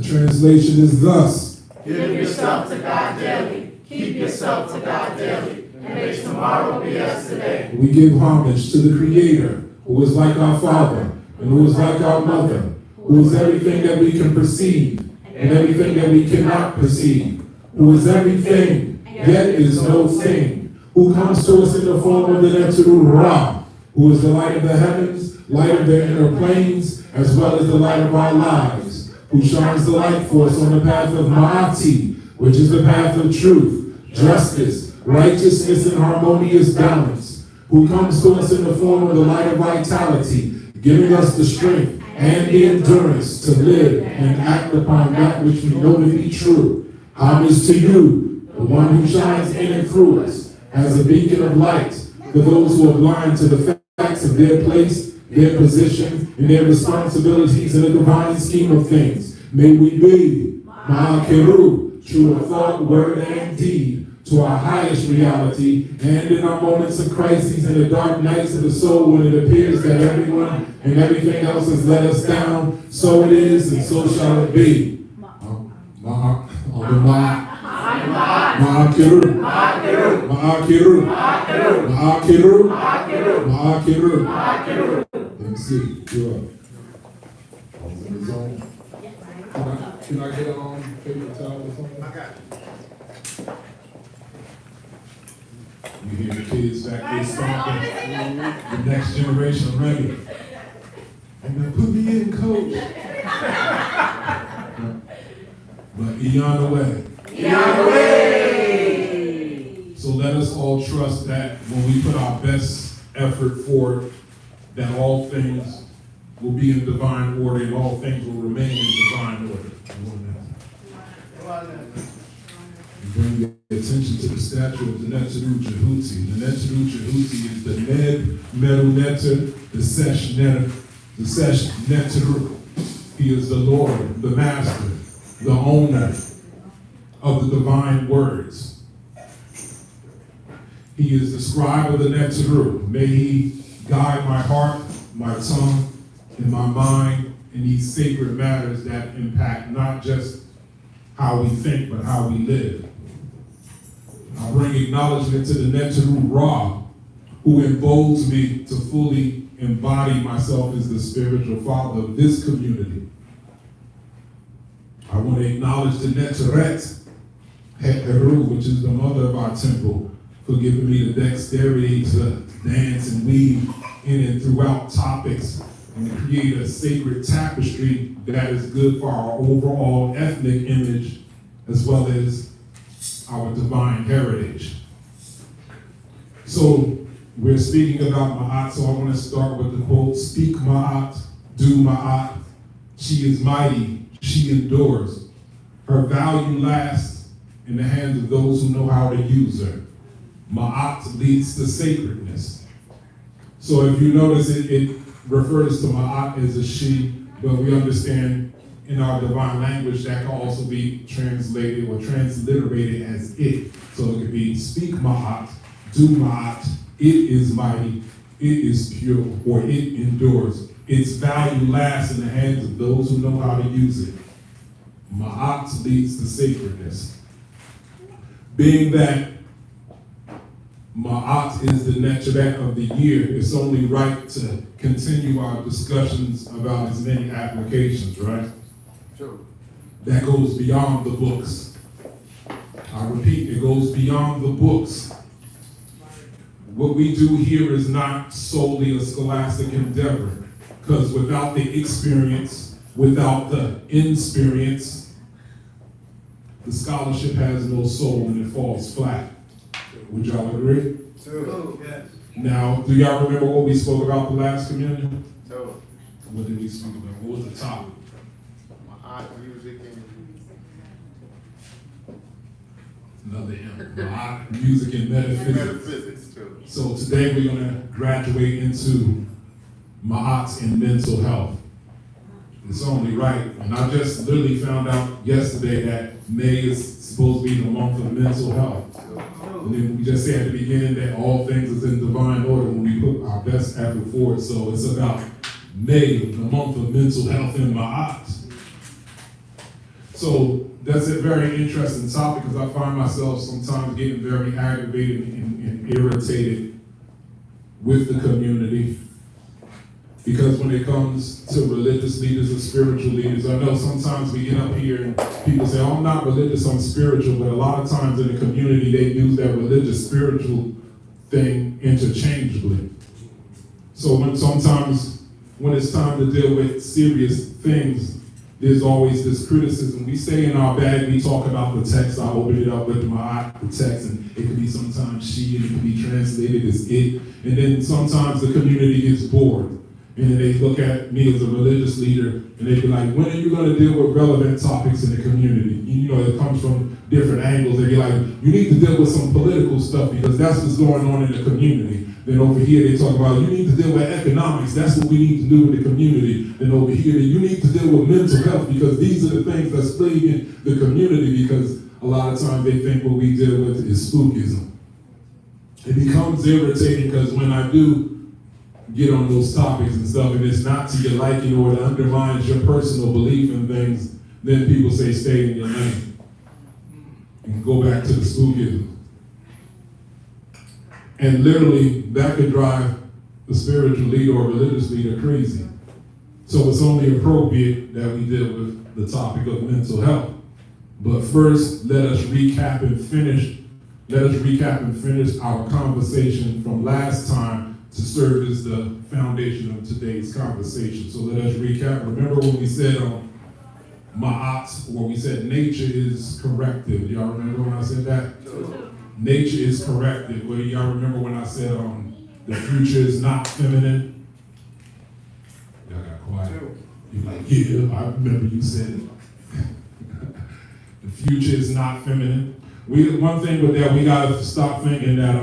translation is thus. Give yourself to God daily. Keep yourself to God daily. And make tomorrow be as today. We give homage to the Creator, who is like our Father, and who is like our Mother, who is everything that we can perceive, and everything that we cannot perceive, who is everything, yet is no thing, who comes to us in the form of the Netzeru Ra, who is the light of the heavens, light of the inner planes, as well as the light of our lives, who shines the light for us on the path of Maati, which is the path of truth, justice, righteousness, and harmonious balance, who comes to us in the form of the light of vitality, giving us the strength and the endurance to live and act upon that which we know to be true. Homage to you, the one who shines in and through us, as a beacon of light for those who are blind to the facts of their place, their position, and their responsibilities in the divine scheme of things. May we be Ma'akeru, true of thought, word, and deed, to our highest reality, and in our moments of crises and the dark nights of the soul, when it appears that everyone and everything else has let us down, so it is and so shall it be. Let me see. You're up. In the zone. Can I get on paper towel or something? I got it. You hear the kids back there stomping. The next generation ready. And then put me in, coach. But Eon away. Eon away. So let us all trust that when we put our best effort forward, that all things will be in divine order and all things will remain in divine order. Bring your attention to the statue of the Netzeru Jehuti. The Netzeru Jehuti is the Ned Meru Netter, the Sesh Netzeru. He is the Lord, the Master, the owner of the divine words. He is the scribe of the Netzeru. May he guide my heart, my tongue, and my mind in these sacred matters that impact not just how we think, but how we live. I bring acknowledgement to the Netzeru Ra, who emboldens me to fully embody myself as the spiritual father of this community. I want to acknowledge the Netzeret Heru, which is the mother of our temple, for giving me the dexterity to dance and weave in and throughout topics and to create a sacred tapestry that is good for our overall ethnic image as well as our divine heritage. So we're speaking about Maat, so I want to start with the quote, speak Maat, do Maat. She is mighty, she endures. Her value lasts in the hands of those who know how to use her. Ma'at leads to sacredness. So if you notice, it refers to Ma'at as a she, but we understand in our divine language that can also be translated or transliterated as it. So it could be speak Ma'at, do Ma'at, it is mighty, it is pure, or it endures. Its value lasts in the hands of those who know how to use it. Ma'at leads to sacredness. Being that Ma'at is the Netzeret of the year, it's only right to continue our discussions about as many applications, right? Sure. That goes beyond the books. I repeat, it goes beyond the books. What we do here is not solely a scholastic endeavor, because without the experience, without the insperience, the scholarship has no soul and it falls flat. Would y'all agree? Sure. Yes. Now, do y'all remember what we spoke about the last communion? Sure. What did we speak about? What was the topic? Art, music, and Another M. Art, music, and metaphysics. metaphysics too. So today we're going to graduate into Ma'at in mental health. It's only right. And I just literally found out yesterday that May is supposed to be the month of mental health. And then we just say at the beginning that all things is in divine order when we put our best effort forward. So it's about May, the month of mental health in Ma'at. So that's a very interesting topic because I find myself sometimes getting very aggravated and irritated with the community. Because when it comes to religious leaders and spiritual leaders, I know sometimes we get up here and people say, oh, I'm not religious, I'm spiritual, but a lot of times in the community they use that religious spiritual thing interchangeably. So sometimes when it's time to deal with serious things, there's always this criticism. We say in our bag, we talk about the text. I open it up with my the text, and it can be sometimes she, and it can be translated as it. And then sometimes the community gets bored. And then they look at me as a religious leader, and they be like, when are you going to deal with relevant topics in the community? You know, it comes from different angles. They be like, you need to deal with some political stuff because that's what's going on in the community. Then over here they talk about, you need to deal with economics. That's what we need to do in the community. Then over here, you need to deal with mental health because these are the things that's plaguing the community, because a lot of times they think what we deal with is spookism. It becomes irritating because when I do get on those topics and stuff, and it's not to your liking or it undermines your personal belief in things, then people say stay in your lane and go back to the spookism. And literally, that could drive the spiritual leader or religious leader crazy. So it's only appropriate that we deal with the topic of mental health. But first, let us recap and finish our conversation from last time to serve as the foundation of today's conversation. So let us recap. Remember when we said Maat, where we said nature is corrective. Y'all remember when I said that? Nature is corrective. Well, y'all remember when I said the future is not feminine? Y'all got quiet. You're like, yeah, I remember you said it. The future is not feminine. One thing with that, we gotta stop thinking that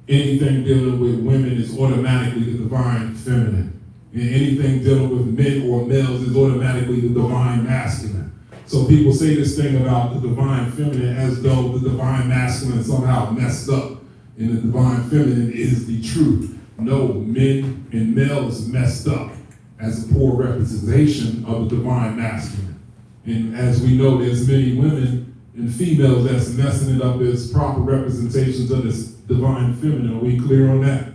anything dealing with women is automatically the divine feminine. And anything dealing with men or males is automatically the divine masculine. So people say this thing about the divine feminine as though the divine masculine somehow messed up and the divine feminine is the truth. No, men and males messed up as a poor representation of the divine masculine. And as we know, there's many women and females that's messing it up as proper representations of this divine feminine. Are we clear on that?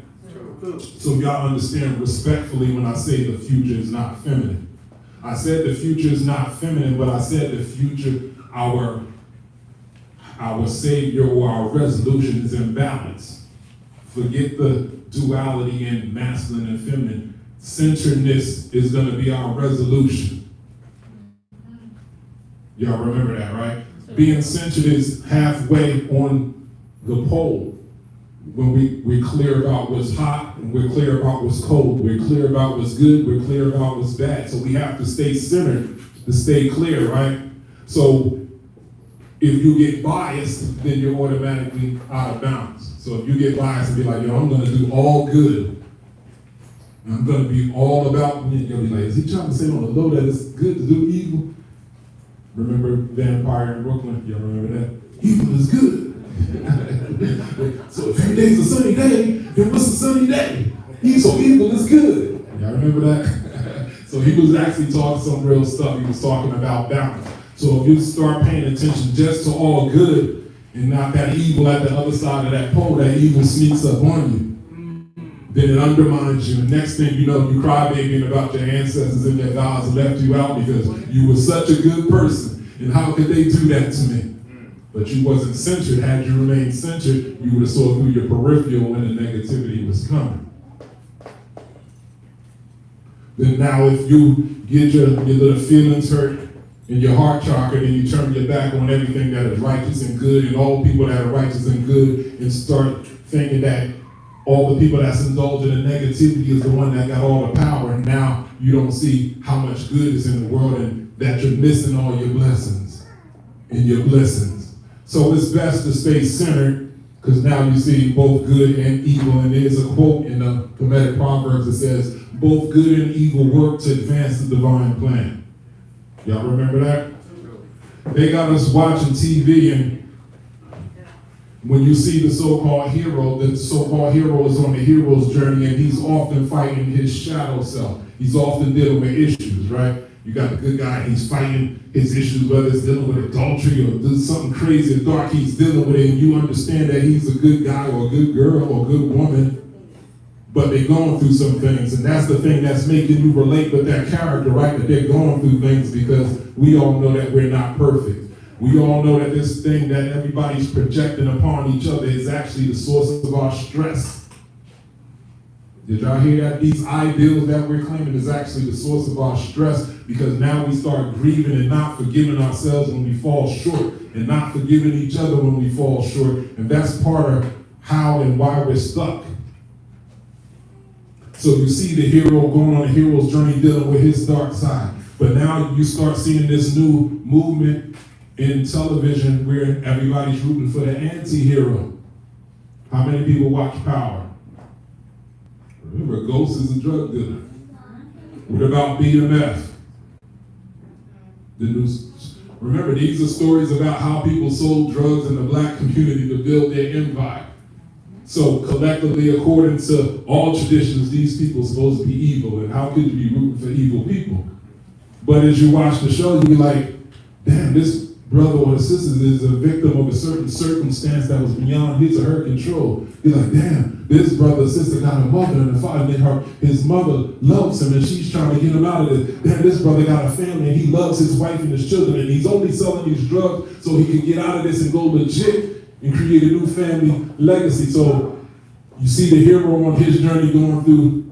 So y'all understand respectfully when I say the future is not feminine. I said the future is not feminine, but I said the future, our savior or our resolution is in balance. Forget the duality in masculine and feminine. Centeredness is going to be our resolution. Y'all remember that, right? Being centered is halfway on the pole. When we're clear about what's hot, and we're clear about what's cold, we're clear about what's good, we're clear about what's bad. So we have to stay centered to stay clear, right? So if you get biased, then you're automatically out of bounds. So if you get biased and be like, yo, I'm gonna do all good, I'm gonna be all about me, you'll be like, is he trying to say on the low that it's good to do evil? Remember Vampire in Brooklyn? Y'all remember that? Evil is good. So if every day's a sunny day, then what's a sunny day? So evil is good. Y'all remember that? So he was actually talking some real stuff. He was talking about balance. So if you start paying attention just to all good and not that evil at the other side of that pole, that evil sneaks up on you, then it undermines you. And next thing you know, you crybabying about your ancestors and their gods left you out because you were such a good person. And how could they do that to me? But you wasn't centered. Had you remained centered, you would have saw through your peripheral when the negativity was coming. Then now if you get your little feelings hurt in your heart chakra, then you turn your back on everything that is righteous and good and all people that are righteous and good and start thinking that all the people that's indulging in negativity is the one that got all the power, and now you don't see how much good is in the world and that you're missing all your blessings and your blessings. So it's best to stay centered because now you see both good and evil. And there's a quote in the Kemetic Proverbs that says, both good and evil work to advance the divine plan. Y'all remember that? They got us watching TV, and when you see the so-called hero is on the hero's journey, and he's often fighting his shadow self. He's often dealing with issues, right? You got the good guy, he's fighting his issues, whether it's dealing with adultery or doing something crazy or dark, he's dealing with it, and you understand that he's a good guy or a good girl or a good woman, but they're going through some things, and that's the thing that's making you relate with that character, right? That they're going through things, because we all know that we're not perfect. We all know that this thing that everybody's projecting upon each other is actually the source of our stress. Did y'all hear that? These ideals that we're claiming is actually the source of our stress, because now we start grieving and not forgiving ourselves when we fall short, and not forgiving each other when we fall short. And that's part of how and why we're stuck. So you see the hero going on a hero's journey dealing with his dark side. But now you start seeing this new movement in television where everybody's rooting for the anti-hero. How many people watch Power? Remember, Ghost is a drug dealer. What about BMF? The news. Remember, these are stories about how people sold drugs in the black community to build their empire. So collectively, according to all traditions, these people are supposed to be evil, and how could you be rooting for evil people? But as you watch the show, you're like, damn, this brother or sister is a victim of a certain circumstance that was beyond his or her control. You're like, damn, this brother or sister got a mother and a father, and his mother loves him, and she's trying to get him out of it. Damn, this brother got a family, and he loves his wife and his children, and he's only selling these drugs so he can get out of this and go legit and create a new family legacy. So you see the hero on his journey going through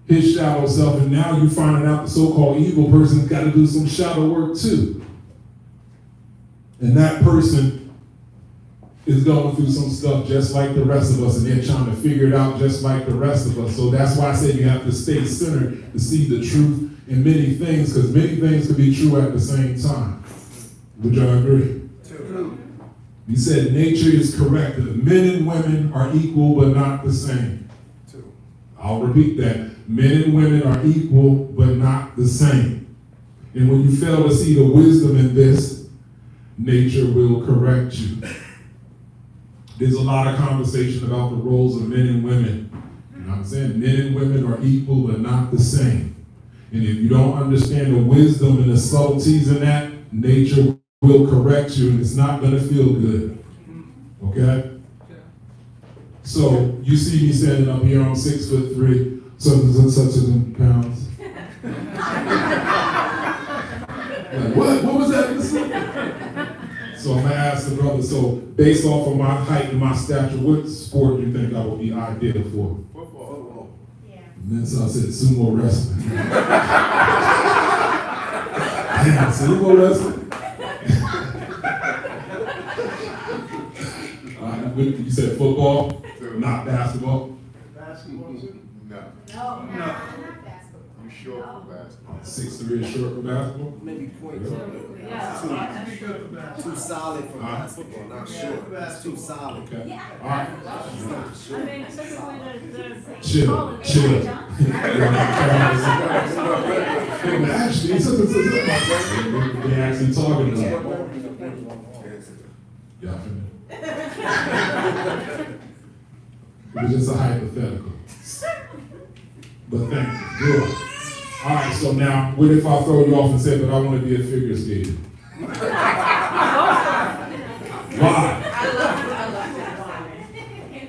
his shadow self, and now you finding out the so-called evil person's got to do some shadow work too. And that person is going through some stuff just like the rest of us, and they're trying to figure it out just like the rest of us. So that's why I say you have to stay centered to see the truth in many things, because many things can be true at the same time. Would y'all agree? True. He said nature is corrective. Men and women are equal but not the same. True. I'll repeat that. Men and women are equal but not the same. And when you fail to see the wisdom in this, nature will correct you. There's a lot of conversation about the roles of men and women. You know what I'm saying? Men and women are equal but not the same. And if you don't understand the wisdom and the subtleties in that, nature will correct you, and it's not going to feel good. Okay? So you see me standing up here, I'm 6'3", such pounds. Like, what was that? So I'm gonna ask the brother, so based off of my height and my stature, what sport do you think I would be ideal for? Football. Yeah. And then so I said sumo wrestling. Damn, sumo wrestling? You said football, not basketball? Basketball too? No. Not basketball. You short for basketball. 6'3" is short for basketball? Maybe point two. Yeah. Too solid for basketball, not short. That's too solid. Okay. All right. I mean, especially when the Chill. Actually, they're actually talking about it. Y'all feel me? It was just a hypothetical. But thank you. Good. All right, so now, what if I throw you off and say, but I want to be a figure skater? Why? I love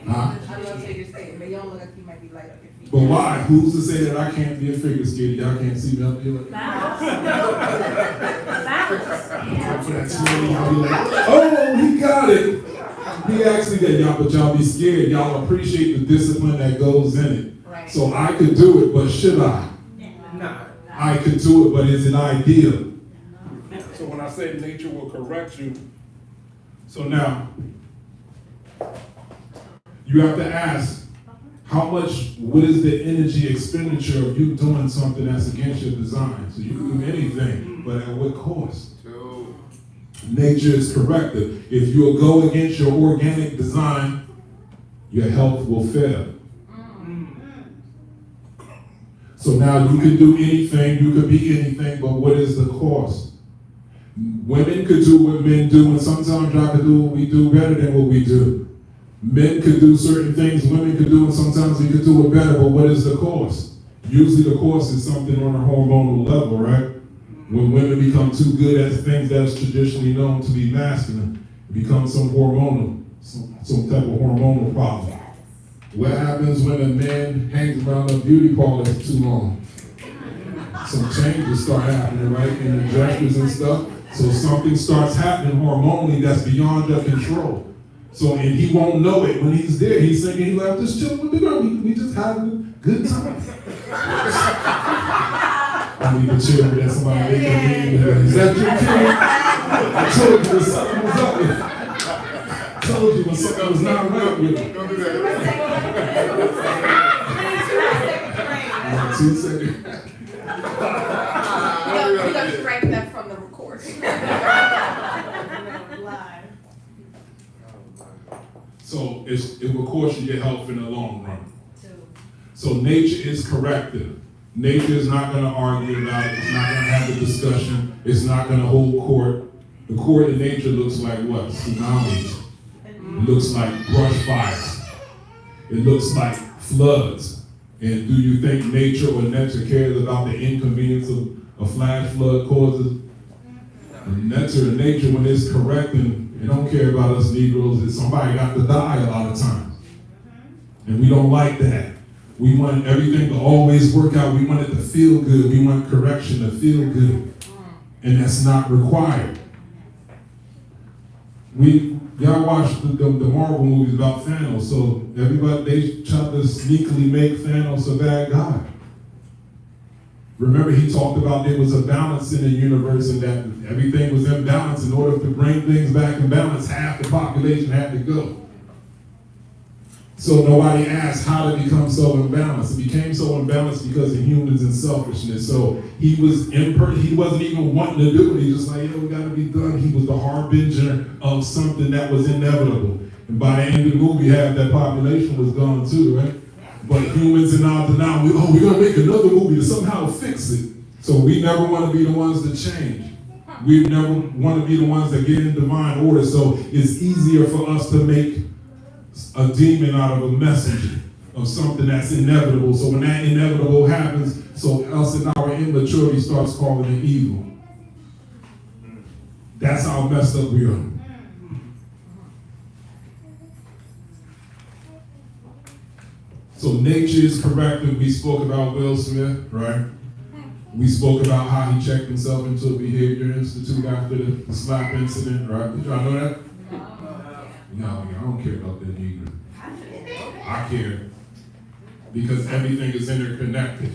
Huh? I love figure skating, but you don't look like you might be light on your feet. But why? Who's to say that I can't be a figure skater? Y'all can't see me up here like balance. for that 20, I'll be like, oh, he got it. He actually did, y'all, but y'all be scared. Y'all appreciate the discipline that goes in it. Right. So I could do it, but should I? No. I could do it, but is it ideal? So when I say nature will correct you, So now, you have to ask, what is the energy expenditure of you doing something that's against your design? So you can do anything, but at what cost? Nature is corrective. If you'll go against your organic design, your health will fail. So now you can do anything, you could be anything, but what is the cost? Women could do what men do, and sometimes y'all could do what we do better than what we do. Men could do certain things women could do, and sometimes we could do it better, but what is the cost? Usually the cost is something on a hormonal level, right? When women become too good at things that's traditionally known to be masculine, it becomes some type of hormonal problem. What happens when a man hangs around a beauty parlor for too long? Some changes start happening, right, in the dresses and stuff. So something starts happening hormonally that's beyond your control. So, and he won't know it when he's there. He's thinking, he left this chill with the girl. We just having a good time. I need to chill with that somebody. Is that your kid? I told you when something was up with it. I told you when something was not right with it. Don't do that. 2 seconds. We're gonna strike that from the recording. Live. So it will cost you your health in the long run. So nature is corrective. Nature is not going to argue about it. It's not going to have a discussion. It's not going to hold court. The court of nature looks like what? Tsunamis. It looks like brush fires. It looks like floods. And do you think nature or nature cares about the inconvenience of a flash flood causes? Nature, when it's correcting, it don't care about us Negroes. That somebody got to die a lot of times. And we don't like that. We want everything to always work out. We want it to feel good. We want correction to feel good. And that's not required. Y'all watched the Marvel movies about Thanos. So everybody, they tried to sneakily make Thanos a bad guy. Remember, he talked about there was a balance in the universe and that everything was in balance. In order to bring things back in balance, half the population had to go. So nobody asked how to become so imbalanced. It became so imbalanced because of humans and selfishness. So he was he wasn't even wanting to do it. He was just like, we gotta be done. He was the harbinger of something that was inevitable. And by the end of the movie, half that population was gone too, right? But humans and now we're gonna make another movie to somehow fix it. So we never want to be the ones to change. We never want to be the ones that get in divine order. So it's easier for us to make a demon out of a messenger of something that's inevitable. So when that inevitable happens, so us in our immaturity starts calling it evil. That's how messed up we are. So nature is corrective. We spoke about Will Smith, right? We spoke about how he checked himself into a behavior institute after the slap incident, right? Did y'all know that? No, I don't care about that either. I care because everything is interconnected.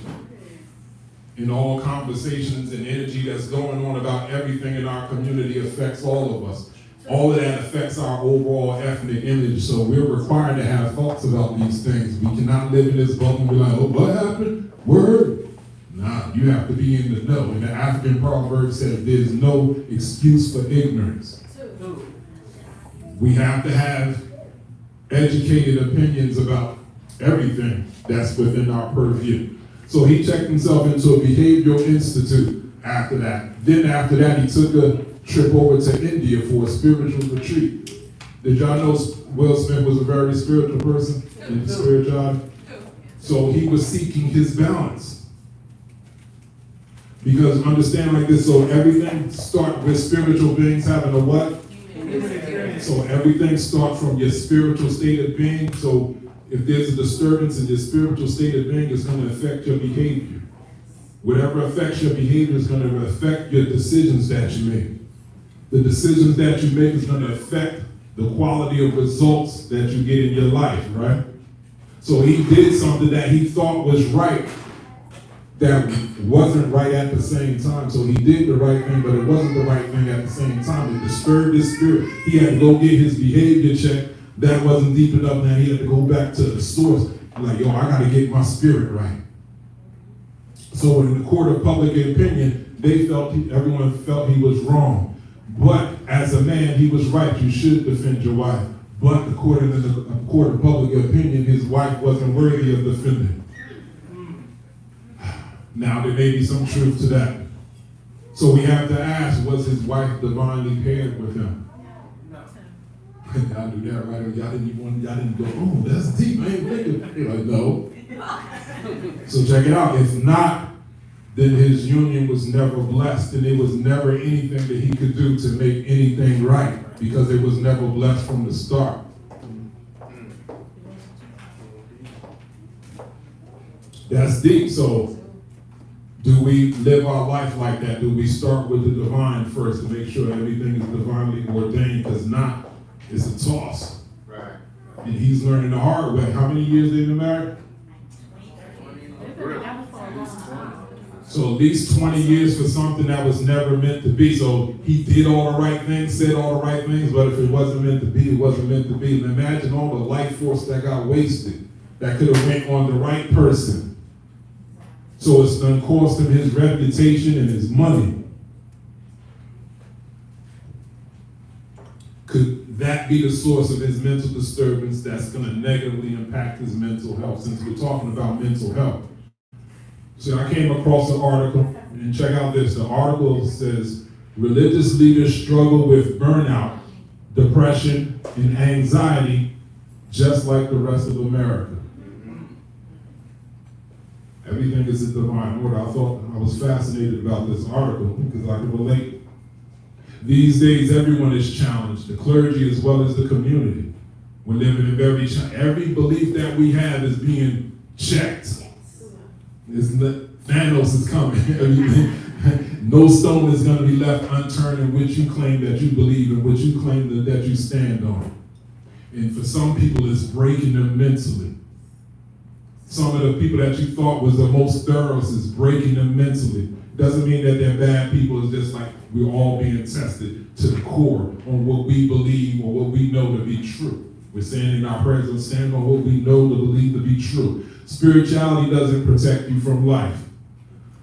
And all conversations and energy that's going on about everything in our community affects all of us. All of that affects our overall ethnic image, so we're required to have thoughts about these things. We cannot live in this bubble and be like, what happened? Word? Nah, you have to be in the know. And the African proverb says there's no excuse for ignorance. We have to have educated opinions about everything that's within our purview. So he checked himself into a behavioral institute after that. Then after that, he took a trip over to India for a spiritual retreat. Did y'all know Will Smith was a very spiritual person in spirituality? So he was seeking his balance. Because understand like this, so everything starts with spiritual beings having a what? So everything starts from your spiritual state of being. So if there's a disturbance in your spiritual state of being, it's going to affect your behavior. Whatever affects your behavior is going to affect your decisions that you make. The decisions that you make is going to affect the quality of results that you get in your life, right? So he did something that he thought was right that wasn't right at the same time. So he did the right thing, but it wasn't the right thing at the same time. It disturbed his spirit. He had to go get his behavior checked. That wasn't deep enough. Now he had to go back to the source. Like, I got to get my spirit right. So in the court of public opinion, everyone felt he was wrong. But as a man, he was right. You should defend your wife. But according to the court of public opinion, his wife wasn't worthy of defending. Now, there may be some truth to that. So we have to ask, was his wife divinely paired with him? No. Y'all do that, right? Y'all didn't go, oh, that's deep. I ain't thinking. You're like, no. So check it out. If not, then his union was never blessed, and there was never anything that he could do to make anything right, because it was never blessed from the start. That's deep. So do we live our life like that? Do we start with the divine first to make sure everything is divinely ordained? Because not, it's a toss. Right. And he's learning the hard way. How many years they've been married? So at least 20 years for something that was never meant to be. So he did all the right things, said all the right things, but if it wasn't meant to be, it wasn't meant to be. And imagine all the life force that got wasted that could have went on the right person. So it's done cost him his reputation and his money. Could that be the source of his mental disturbance that's going to negatively impact his mental health, since we're talking about mental health? So I came across an article, and check out this. The article says, religious leaders struggle with burnout, depression, and anxiety, just like the rest of America. Everything is a divine order. I was fascinated about this article because I can relate. These days, everyone is challenged, the clergy as well as the community. We're living in every belief that we have is being checked. Thanos is coming. No stone is going to be left unturned in which you claim that you believe and which you claim that you stand on. And for some people, it's breaking them mentally. Some of the people that you thought was the most thorough is breaking them mentally. Doesn't mean that they're bad people. It's just like we're all being tested to the core on what we believe or what we know to be true. We're saying in our prayers, we're standing on what we know to believe to be true. Spirituality doesn't protect you from life,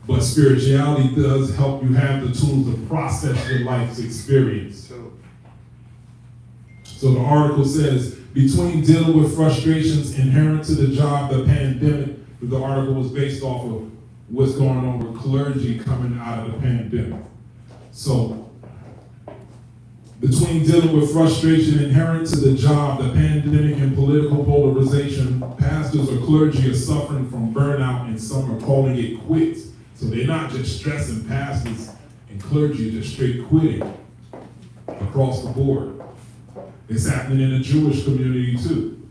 but spirituality does help you have the tools to process your life's experience. So the article says, between dealing with frustrations inherent to the job, the pandemic, the article was based off of what's going on with clergy coming out of the pandemic. So, between dealing with frustration inherent to the job, the pandemic, and political polarization, pastors or clergy are suffering from burnout, and some are calling it quits. So they're not just stressing, pastors and clergy are just straight quitting across the board. It's happening in the Jewish community too.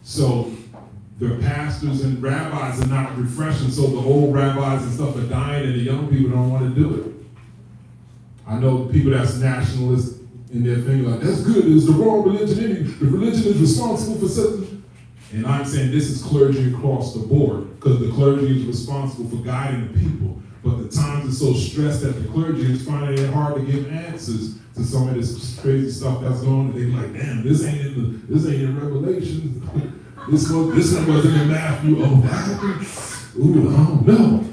So the pastors and rabbis are not refreshing, so the old rabbis and stuff are dying and the young people don't want to do it. I know people that's nationalists in their thing like, that's good, it's the wrong religion, the religion is responsible for something. And I'm saying this is clergy across the board, because the clergy is responsible for guiding the people. But the times are so stressed that the clergy is finding it hard to give answers to some of this crazy stuff that's going on. They're like, damn, this ain't in Revelation. This one wasn't in Matthew. Oh, wow. Ooh, I don't know.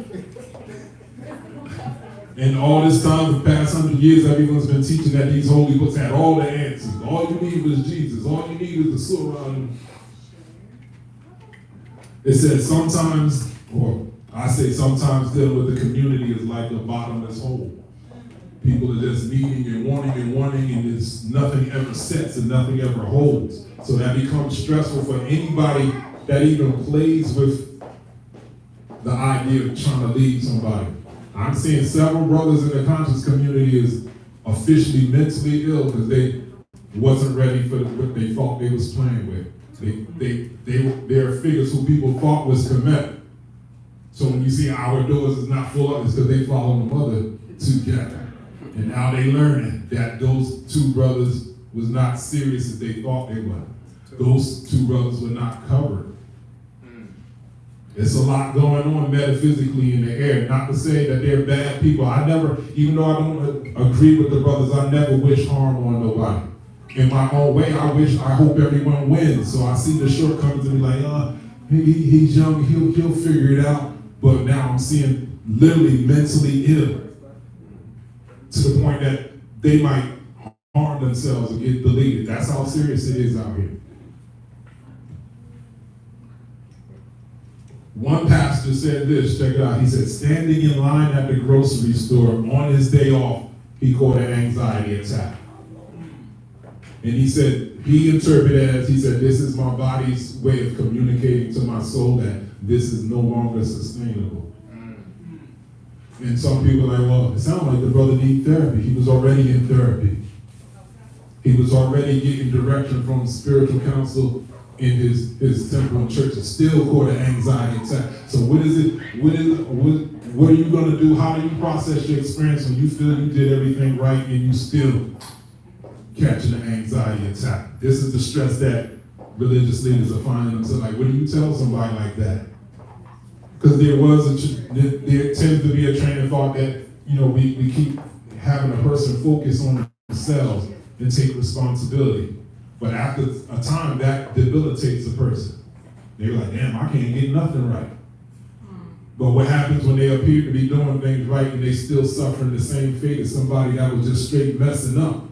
And all this time, the past 100 years, everyone's been teaching that these holy books had all the answers. All you need was Jesus. All you need is the Surah. It says sometimes, or I say sometimes, dealing with the community is like a bottomless hole. People are just needing and wanting, and there's nothing ever sets and nothing ever holds. So that becomes stressful for anybody that even plays with the idea of trying to lead somebody. I'm seeing several brothers in the conscious community is officially mentally ill because they wasn't ready for what they thought they was playing with. They're figures who people thought was Kemet. So when you see our doors is not full up, it's because they follow the mother together. And now they learning that those two brothers was not serious as they thought they were. Those two brothers were not covered. It's a lot going on metaphysically in the air. Not to say that they're bad people. I never, even though I don't agree with the brothers, I never wish harm on nobody. In my own way, I hope everyone wins. So I see the shortcomings and be like, he's young, he'll figure it out. But now I'm seeing literally mentally ill to the point that they might harm themselves or get deleted. That's how serious it is out here. One pastor said this, check it out. He said, standing in line at the grocery store on his day off, he caught an anxiety attack. And he said, he interpreted it as, he said, this is my body's way of communicating to my soul that this is no longer sustainable. And some people are like, well, it sounds like the brother needs therapy. He was already in therapy. He was already getting direction from spiritual counsel in his temple and church. It's still called an anxiety attack. So what is it? What are you going to do? How do you process your experience when you feel you did everything right and you still catching an anxiety attack? This is the stress that religious leaders are finding themselves like. What do you tell somebody like that? Because there tends to be a train of thought that, we keep having a person focus on themselves and take responsibility. But after a time, that debilitates a person. They're like, damn, I can't get nothing right. But what happens when they appear to be doing things right and they still suffering the same fate as somebody that was just straight messing up?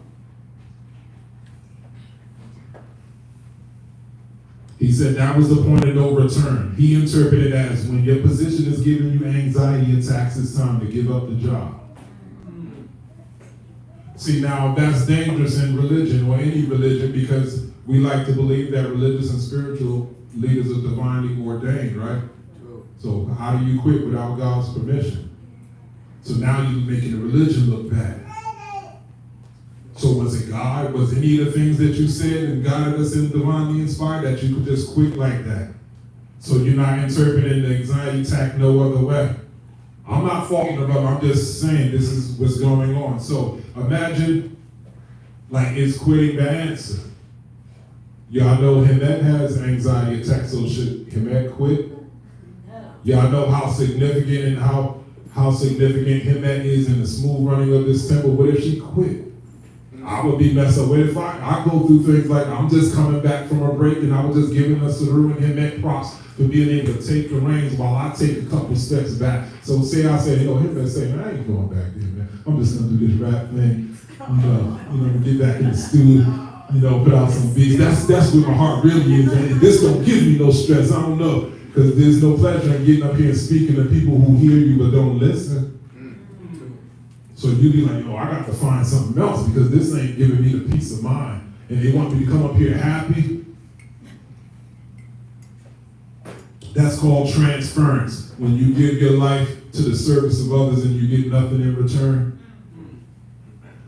He said that was the point of no return. He interpreted it as when your position is giving you anxiety attacks, it's time to give up the job. See, now that's dangerous in religion or any religion because we like to believe that religious and spiritual leaders are divinely ordained, right? So how do you quit without God's permission? So now you're making the religion look bad. So was it God? Was any of the things that you said and guided us in divinely inspired that you could just quit like that? So you're not interpreting the anxiety attack no other way. I'm not faulting them, I'm just saying this is what's going on. So imagine, like, is quitting the answer? Y'all know Hemet has anxiety attacks, so should Hemet quit? Y'all know how significant and how significant Hemet is in the smooth running of this temple. What if she quit? I would be messed up. What if I go through things like I'm just coming back from a break and I was just giving us Saru and Hemet props for being able to take the reins while I take a couple steps back. So say I say, Hemet say, man, I ain't going back there, man. I'm just gonna do this rap thing, get back in the studio, put out some beats. That's where my heart really is. And this don't give me no stress. I don't know, because there's no pleasure in getting up here and speaking to people who hear you but don't listen. So you be like, I got to find something else because this ain't giving me the peace of mind. And they want me to come up here happy. That's called transference. When you give your life to the service of others and you get nothing in return.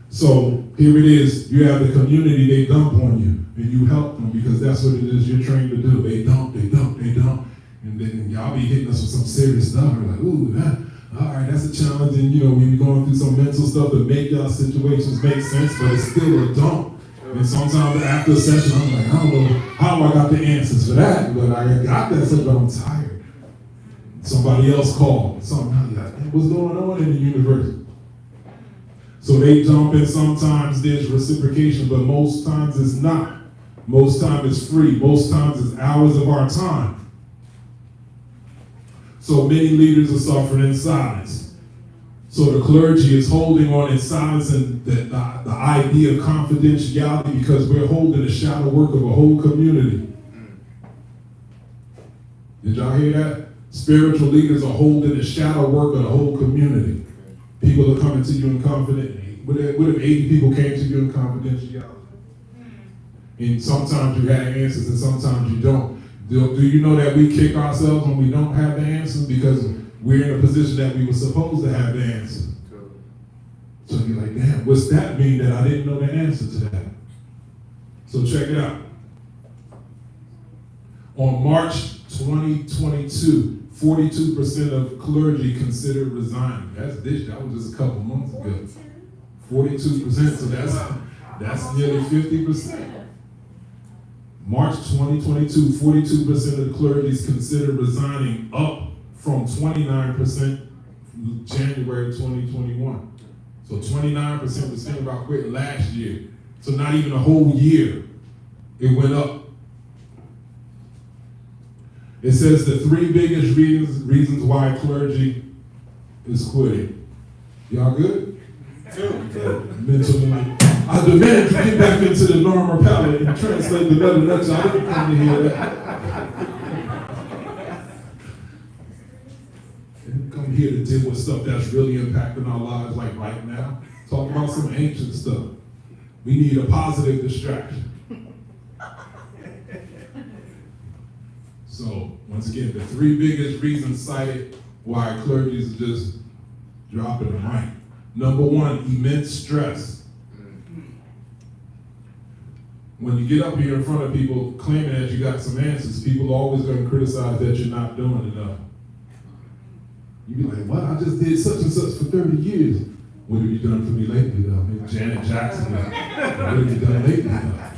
So here it is. You have the community, they dump on you. And you help them because that's what it is you're trained to do. They dump. And then y'all be hitting us with some serious stuff. We're like, ooh, all right, that's a challenge, and when you're going through some mental stuff to make y'all situations make sense, but it's still a dump. And sometimes after a session, I'm like, I don't know how I got the answers for that, but I got that stuff, but I'm tired. Somebody else called. Something like, what's going on in the universe? So they jump in. Sometimes there's reciprocation, but most times it's not. Most times it's free. Most times it's hours of our time. So many leaders are suffering in silence. So the clergy is holding on in silence and the idea of confidentiality because we're holding the shadow work of a whole community. Did y'all hear that? Spiritual leaders are holding the shadow work of the whole community. People are coming to you in confidence. What if 80 people came to you in confidentiality? And sometimes you have answers and sometimes you don't. Do you know that we kick ourselves when we don't have the answers because we're in a position that we were supposed to have the answer? So you're like, damn, what's that mean that I didn't know the answer to that? So check it out. On March 2022, 42% of clergy considered resigning. That was just a couple months ago. 42%, so that's nearly 50%. March 2022, 42% of the clergy considered resigning, up from 29% January 2021. So 29% was thinking about quitting last year. So not even a whole year, it went up. It says the 3 biggest reasons why clergy is quitting. Y'all good? Mentally, like, I demand to get back into the normal palette and translate the letter nuts. I didn't come to hear that. I didn't come here to deal with stuff that's really impacting our lives like right now. Talk about some ancient stuff. We need a positive distraction. So, once again, the 3 biggest reasons cited why clergy is just dropping the mic. Number one, immense stress. When you get up here in front of people claiming that you got some answers, people are always going to criticize that you're not doing enough. You be like, what? I just did such and such for 30 years. What have you done for me lately, though? Maybe Janet Jackson. What have you done lately, though?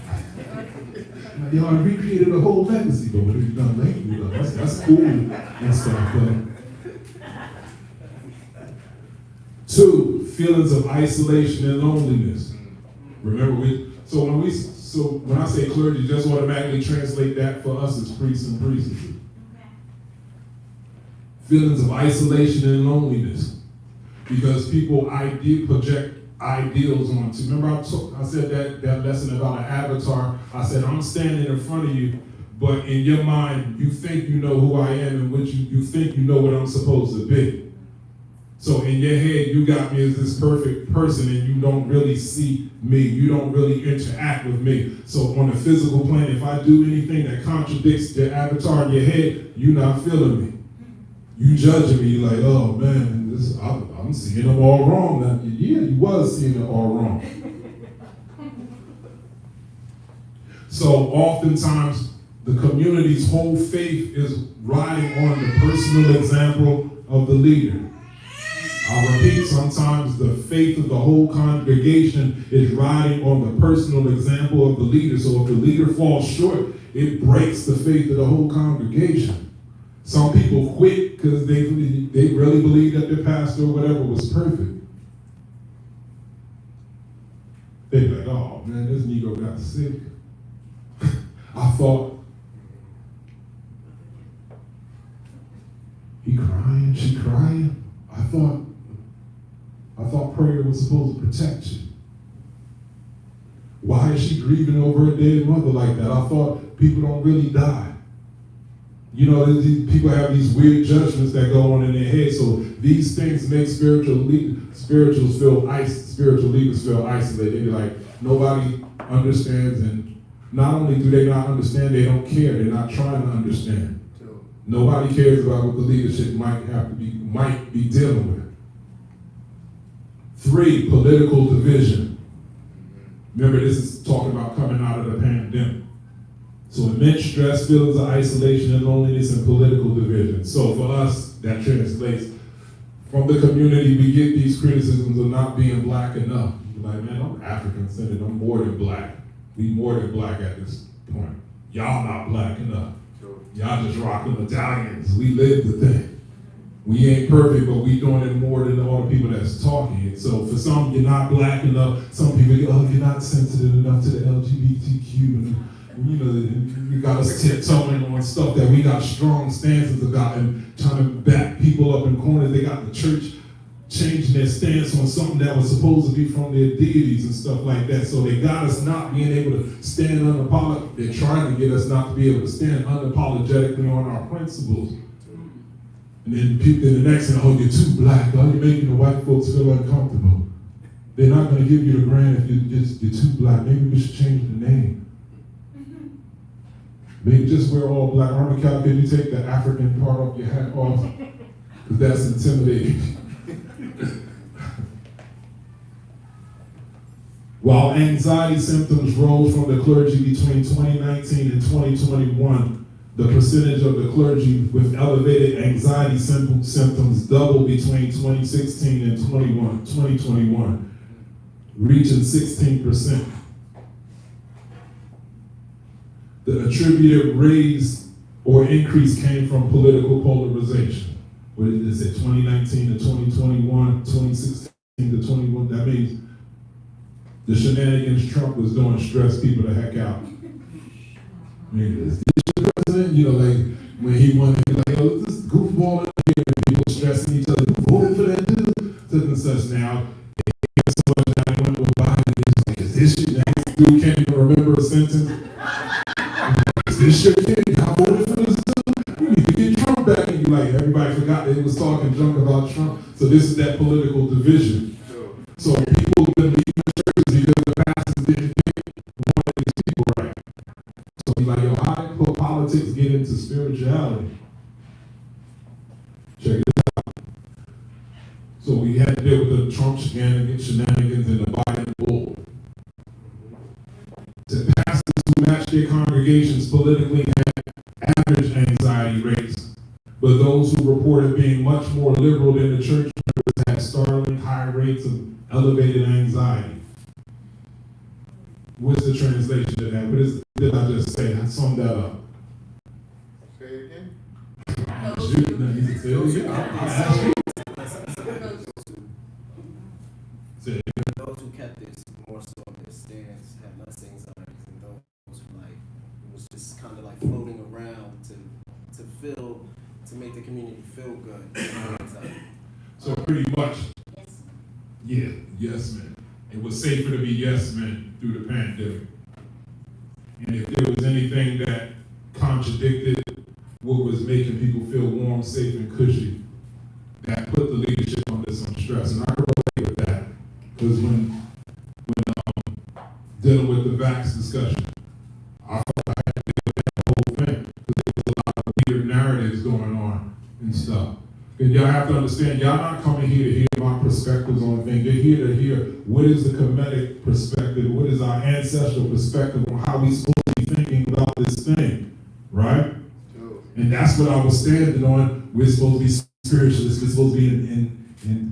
Like, yo, I recreated a whole legacy, but what have you done lately, though? That's cool and stuff, though. 2, feelings of isolation and loneliness. Remember, so when I say clergy, just automatically translate that for us as priests and priestesses. Feelings of isolation and loneliness, because people project ideals onto. Remember, I said that lesson about an avatar. I said I'm standing in front of you, but in your mind, you think you know who I am, and which you think you know what I'm supposed to be. So in your head, you got me as this perfect person, and you don't really see me. You don't really interact with me. So on a physical plane, if I do anything that contradicts your avatar in your head, you're not feeling me. You judging me like, oh man, I'm seeing them all wrong. Now, yeah, you was seeing it all wrong. So oftentimes, the community's whole faith is riding on the personal example of the leader. I repeat, sometimes the faith of the whole congregation is riding on the personal example of the leader. So if the leader falls short, it breaks the faith of the whole congregation. Some people quit because they really believe that their pastor or whatever was perfect. They be like, oh man, this Negro got sick. I thought, he crying, she crying. I thought prayer was supposed to protect you. Why is she grieving over her dead mother like that? I thought people don't really die. You know, these people have these weird judgments that go on in their head. So these things make spiritual leaders feel isolated. They be like, nobody understands, and not only do they not understand, they don't care. They're not trying to understand. Nobody cares about what the leadership might be dealing with. 3, political division. Remember, this is talking about coming out of the pandemic. So immense stress, feelings of isolation and loneliness, and political division. So for us, that translates from the community. We get these criticisms of not being black enough. You're like, man, I'm African-centered. I'm more than black. We more than black at this point. Y'all not black enough. Y'all just rocking Italians. We live the thing. We ain't perfect, but we doing it more than all the people that's talking it. So for some, you're not black enough. Some people go, oh, you're not sensitive enough to the LGBTQ. And you know, you got us tiptoeing on stuff that we got strong stances about and trying to back people up in corners. They got the church changing their stance on something that was supposed to be from their deities and stuff like that. So they got us not being able to stand unapologetically. They're trying to get us not to be able to stand unapologetically on our principles. And then the next thing, oh, you're too black. Oh, you're making the white folks feel uncomfortable. They're not going to give you the grant if you're too black. Maybe we should change the name. Maybe just wear all black. Army Cal, can you take the African part of your hat off? Because that's intimidating. While anxiety symptoms rose from the clergy between 2019 and 2021, the percentage of the clergy with elevated anxiety symptoms doubled between 2016 and 2021, reaching 16%. The attributed raise or increase came from political polarization. What did it say? 2019 to 2021, 2016 to 21. That means the shenanigans Trump was doing stressed people the heck out. I mean, is this your president? You know, like when he won, he was like, oh, this goofball in here, and people stressing each other, who voted for that dude? Such and such. Now, he went with Biden, he's like, is this you? Now, this dude can't even remember a sentence. Is this your kid? Y'all voted for this dude? We need to get Trump back. And you like, everybody forgot that he was talking junk about Trump. So this is that political division. So people have been leaving the churches because the pastors didn't pick one of these people right. So you're like, yo, how did politics get into spirituality? Check it out. So we had to deal with the Trump shenanigans and the Biden bull. The pastors who matched their congregations politically had average anxiety rates, but those who reported being much more liberal than the church members had startling high rates of elevated anxiety. What's the translation of that? Did I just say? I summed that up. Say it again. Shoot, no, you said it again. I asked you. Say it again. Those who kept this more so on their stance had less anxieties than those who it was just kind of like floating around to make the community feel good. So pretty much, yeah, yes men. It was safer to be yes men through the pandemic. And if there was anything that contradicted what was making people feel warm, safe, and cushy, that put the leadership under some stress. And I can relate with that. Because when dealing with the vax discussion, I felt I had to deal with that whole thing. Because there was a lot of weird narratives going on and stuff. And y'all have to understand, y'all not coming here to hear my perspectives on things. You're here to hear what is the Kemetic perspective, what is our ancestral perspective on how we supposed to be thinking about this thing, right? And that's what I was standing on. We're supposed to be spiritualists, we're supposed to be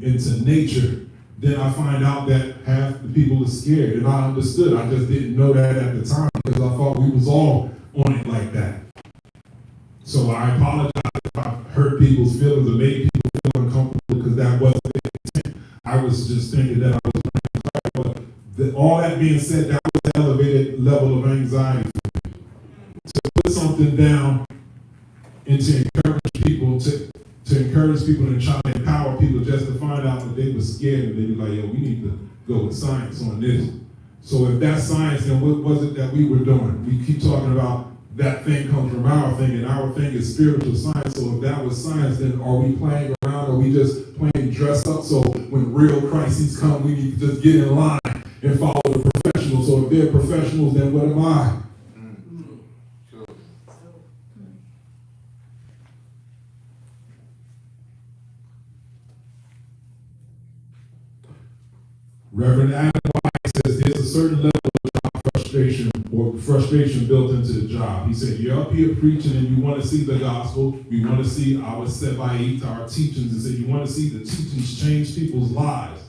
into nature. Then I find out that half the people are scared, and I understood. I just didn't know that at the time because I thought we was all on it like that. So I apologize if I hurt people's feelings or made people feel uncomfortable because that wasn't the intent. I was just thinking that I was bringing but all that being said, that was an elevated level of anxiety for me. To put something down and to encourage people and try to empower people just to find out that they were scared and they be like, yo, we need to go with science on this. So if that's science, then what was it that we were doing? We keep talking about that thing comes from our thing, and our thing is spiritual science. So if that was science, then are we playing around? Are we just playing dress up? So when real crises come, we need to just get in line and follow the professionals. So if they're professionals, then what am I? Reverend Adam White says there's a certain level of job frustration built into the job. He said, you're up here preaching and you want to see the gospel. You want to see our sebayit, our teachings, and said you want to see the teachings change people's lives.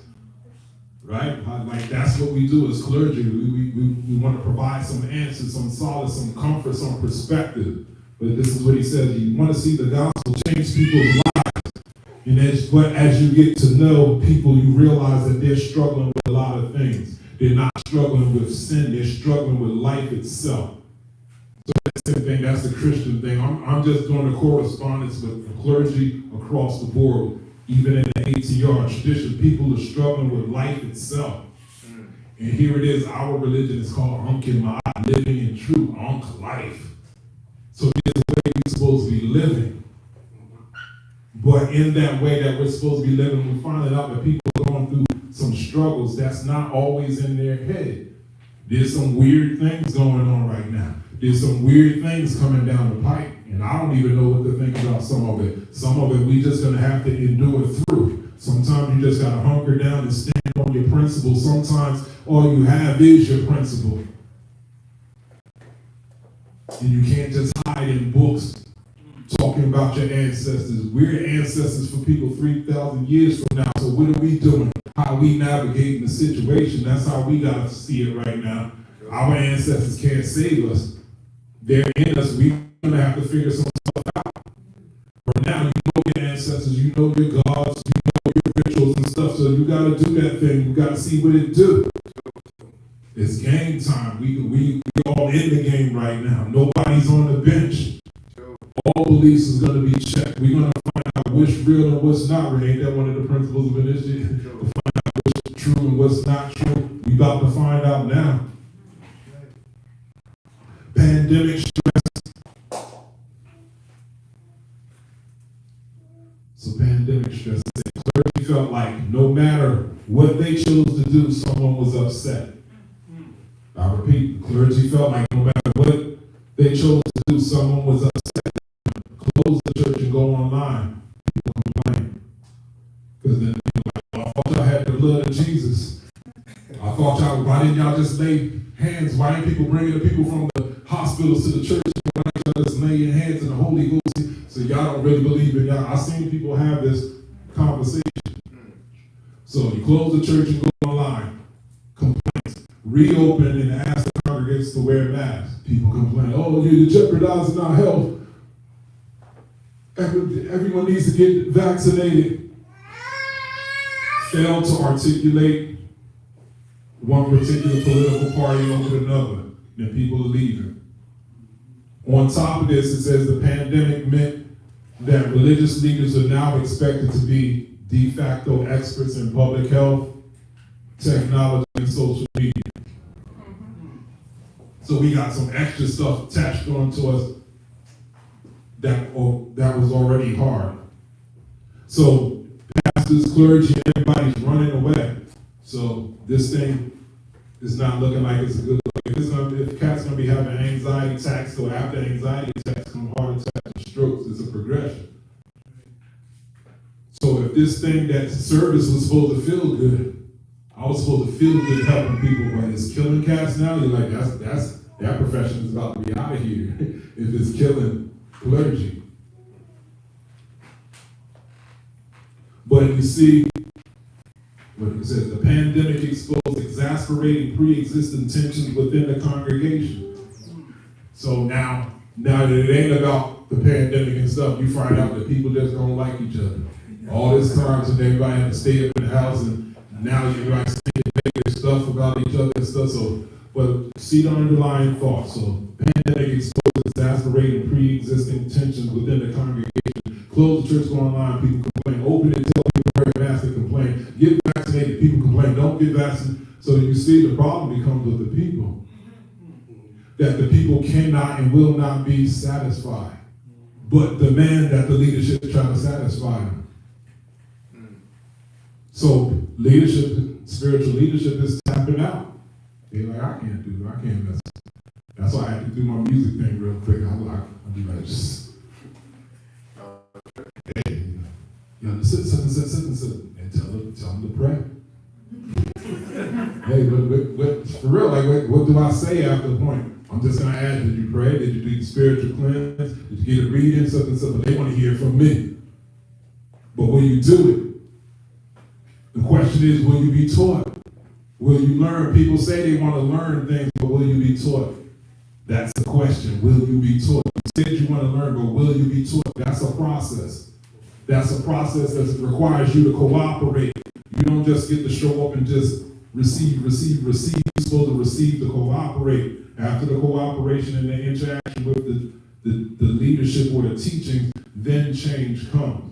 Right? Like that's what we do as clergy. We want to provide some answers, some solace, some comfort, some perspective. But this is what he says, you want to see the gospel change people's lives. And as you get to know people, you realize that they're struggling with a lot of things. They're not struggling with sin, they're struggling with life itself. So that's the thing, that's the Christian thing. I'm just doing a correspondence with the clergy across the board. Even in the ATR tradition, people are struggling with life itself. And here it is, our religion is called Maat, living in true life. So there's a way we're supposed to be living. But in that way that we're supposed to be living, we're finding out that people are going through some struggles that's not always in their head. There's some weird things going on right now. There's some weird things coming down the pipe, and I don't even know what to think about some of it. Some of it we just gonna have to endure through. Sometimes you just gotta hunker down and stand on your principles. Sometimes all you have is your principle. And you can't just hide in books talking about your ancestors. We're ancestors for people 3,000 years from now. So what are we doing? How are we navigating the situation? That's how we gotta see it right now. Our ancestors can't save us. They're in us. We're gonna have to figure some stuff out. For now, you know your ancestors, you know your gods, you know your rituals and stuff. So you gotta do that thing. You gotta see what it do. It's game time. We all in the game right now. Nobody's on the bench. All beliefs is going to be checked. We're going to find out what's real and what's not real. Ain't that one of the principles of initiative? To find out what's true and what's not true. We about to find out now. Pandemic stress. So pandemic stress. Clergy felt like no matter what they chose to do, someone was upset. I repeat, the clergy felt like no matter what they chose to do, someone was upset. Close the church and go online. People complain. Because then people blood of Jesus. I thought y'all, why didn't y'all just lay hands? Why didn't people bring the people from the hospitals to the church? Why didn't y'all just lay your hands in the Holy Ghost? So y'all don't really believe in y'all. I've seen people have this conversation. So you close the church and go online. Complaints. Reopen and ask the congregants to wear masks. People complain, oh, you're jeopardizing our health. Everyone needs to get vaccinated. Fail to articulate one particular political party over another, then people are leaving. On top of this, it says the pandemic meant that religious leaders are now expected to be de facto experts in public health, technology, and social media. So we got some extra stuff attached onto us that was already hard. So pastors, clergy, everybody's running away. So this thing is not looking like it's a good look. If cats gonna be having anxiety attacks, so after anxiety attacks come heart attacks and strokes, it's a progression. So if this thing, that service was supposed to feel good, I was supposed to feel good helping people, but it's killing cats now, you're like, that profession is about to be out of here if it's killing clergy. But you see, what it says, the pandemic exposed exasperating pre-existing tensions within the congregation. So now that it ain't about the pandemic and stuff, you find out that people just don't like each other. All this time, so everybody had to stay up in the house, and now you're like saying negative stuff about each other and stuff. So, but see the underlying thought. So, pandemic exposed exasperating pre-existing tensions within the congregation. Close the church, go online, people complain. Open it, tell people to wear masks, they complain. Get vaccinated, people complain. Don't get vaccinated. So you see the problem becomes with the people. That the people cannot and will not be satisfied, but demand that the leadership try to satisfy them. So leadership, spiritual leadership is tapping out. They're like, I can't do that, I can't mess. That's why I have to do my music thing real quick. I'll be like, just, hey, sit, and tell them to pray. Hey, but for real, like, what do I say after the point? I'm just gonna ask, did you pray? Did you do the spiritual cleanse? Did you get a reading? Something. They want to hear from me. But will you do it? The question is, will you be taught? Will you learn? People say they want to learn things, but will you be taught? That's the question. Will you be taught? You said you want to learn, but will you be taught? That's a process. That's a process that requires you to cooperate. You don't just get to show up and just receive. You're supposed to receive to cooperate. After the cooperation and the interaction with the leadership or the teaching, then change comes.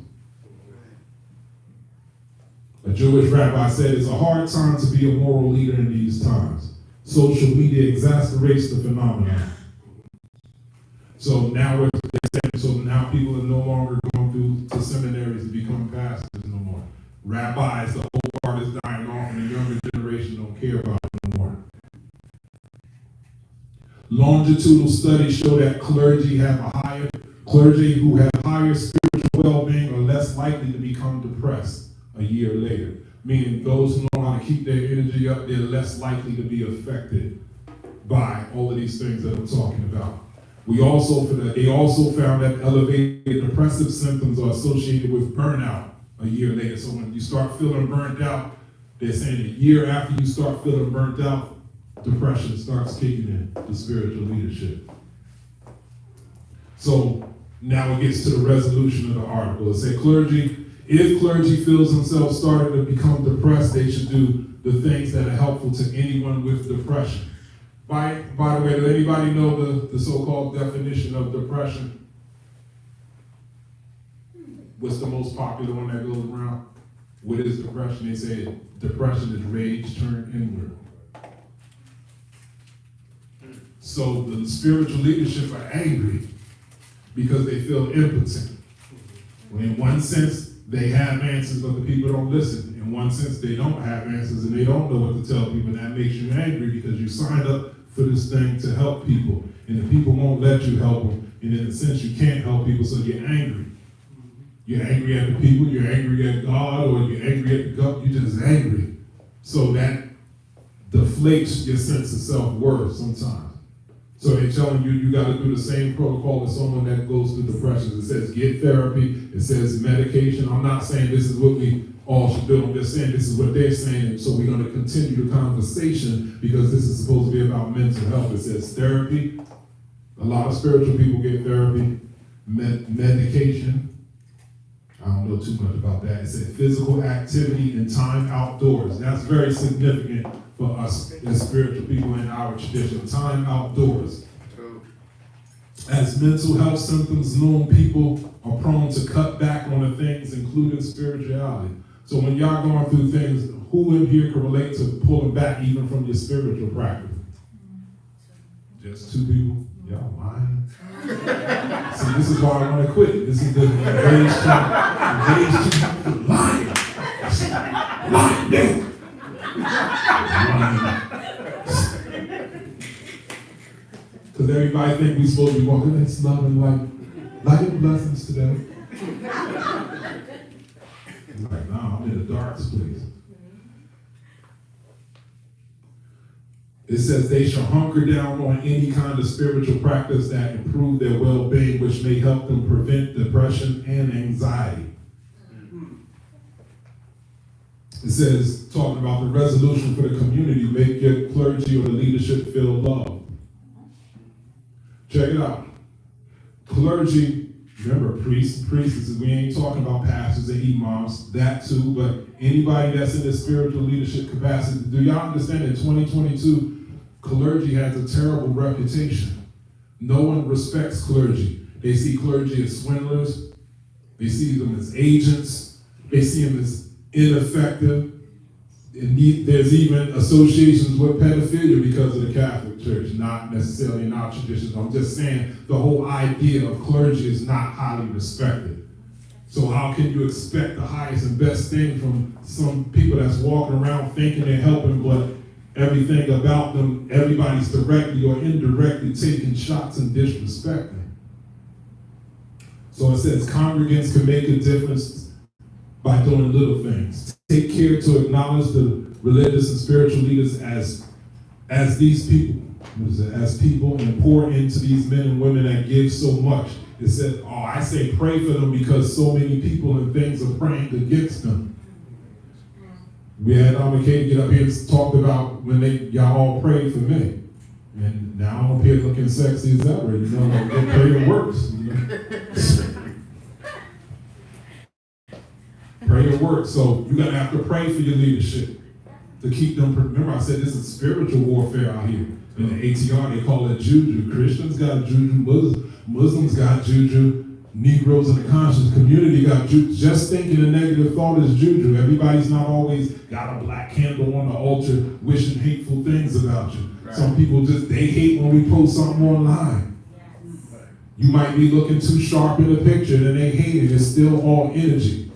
A Jewish rabbi said, it's a hard time to be a moral leader in these times. Social media exacerbates the phenomenon. So now now people are no longer going through the seminaries to become pastors no more. Rabbis, the whole part is dying off, and the younger generation don't care about it no more. Longitudinal studies show that clergy who have higher spiritual well-being are less likely to become depressed a year later. Meaning those who know how to keep their energy up, they're less likely to be affected by all of these things that I'm talking about. They also found that elevated depressive symptoms are associated with burnout a year later. So when you start feeling burnt out, they're saying a year after you start feeling burnt out, depression starts kicking in, the spiritual leadership. So now it gets to the resolution of the article. It says if clergy feels themselves starting to become depressed, they should do the things that are helpful to anyone with depression. By the way, does anybody know the so-called definition of depression? What's the most popular one that goes around? What is depression? They say depression is rage turned inward. So the spiritual leadership are angry because they feel impotent. Well, in one sense, they have answers, but the people don't listen. In one sense, they don't have answers and they don't know what to tell people. And that makes you angry because you signed up for this thing to help people. And the people won't let you help them. And in a sense, you can't help people, so you're angry. You're angry at the people, you're angry at God, or you're angry at the government. You're just angry. So that deflates your sense of self-worth sometimes. So they're telling you, you got to do the same protocol as someone that goes through depression. It says get therapy. It says medication. I'm not saying this is what we all should do. I'm just saying this is what they're saying. And so we're going to continue the conversation because this is supposed to be about mental health. It says therapy. A lot of spiritual people get therapy. Medication. I don't know too much about that. It said physical activity and time outdoors. That's very significant for us as spiritual people in our tradition. Time outdoors. As mental health symptoms loom, people are prone to cut back on the things, including spirituality. So when y'all going through things, who in here can relate to pulling back even from your spiritual practice? Just two people? Y'all lying? See, this is why I want to quit. This is the engaged lying. Lying. Because everybody think we supposed to be walking in love and light and blessings today. It's like, no, I'm in the darkest place. It says they shall hunker down on any kind of spiritual practice that improve their well-being, which may help them prevent depression and anxiety. It says, talking about the resolution for the community, make your clergy or the leadership feel loved. Check it out. Clergy, remember priests, priestesses, we ain't talking about pastors and imams, that too, but anybody that's in the spiritual leadership capacity. Do y'all understand in 2022, clergy has a terrible reputation. No one respects clergy. They see clergy as swindlers. They see them as agents. They see them as ineffective. And there's even associations with pedophilia because of the Catholic Church, not necessarily in our tradition. I'm just saying the whole idea of clergy is not highly respected. So how can you expect the highest and best thing from some people that's walking around thinking they're helping, but everything about them, everybody's directly or indirectly taking shots and disrespecting? So it says congregants can make a difference by doing little things. Take care to acknowledge the religious and spiritual leaders as these people, as people, and pour into these men and women that give so much. It said, I say pray for them because so many people and things are praying against them. We had Katie get up here and talked about when y'all all prayed for me. And now I'm up here looking sexy as ever. You know, like that prayer works. You know? Prayer works. So you're going to have to pray for your leadership to keep them. Remember, I said this is spiritual warfare out here. In the ATR, they call it juju. Christians got juju. Muslims got juju. Negroes in the conscious community got juju. Just thinking a negative thought is juju. Everybody's not always got a black candle on the altar wishing hateful things about you. Right. Some people they hate when we post something online. Yes. You might be looking too sharp in the picture and they hate it. It's still all energy.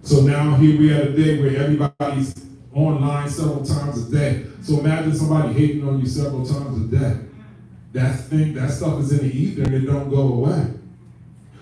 So now here we are a day where everybody's online several times a day. So imagine somebody hating on you several times a day. That stuff is in the ether and it don't go away.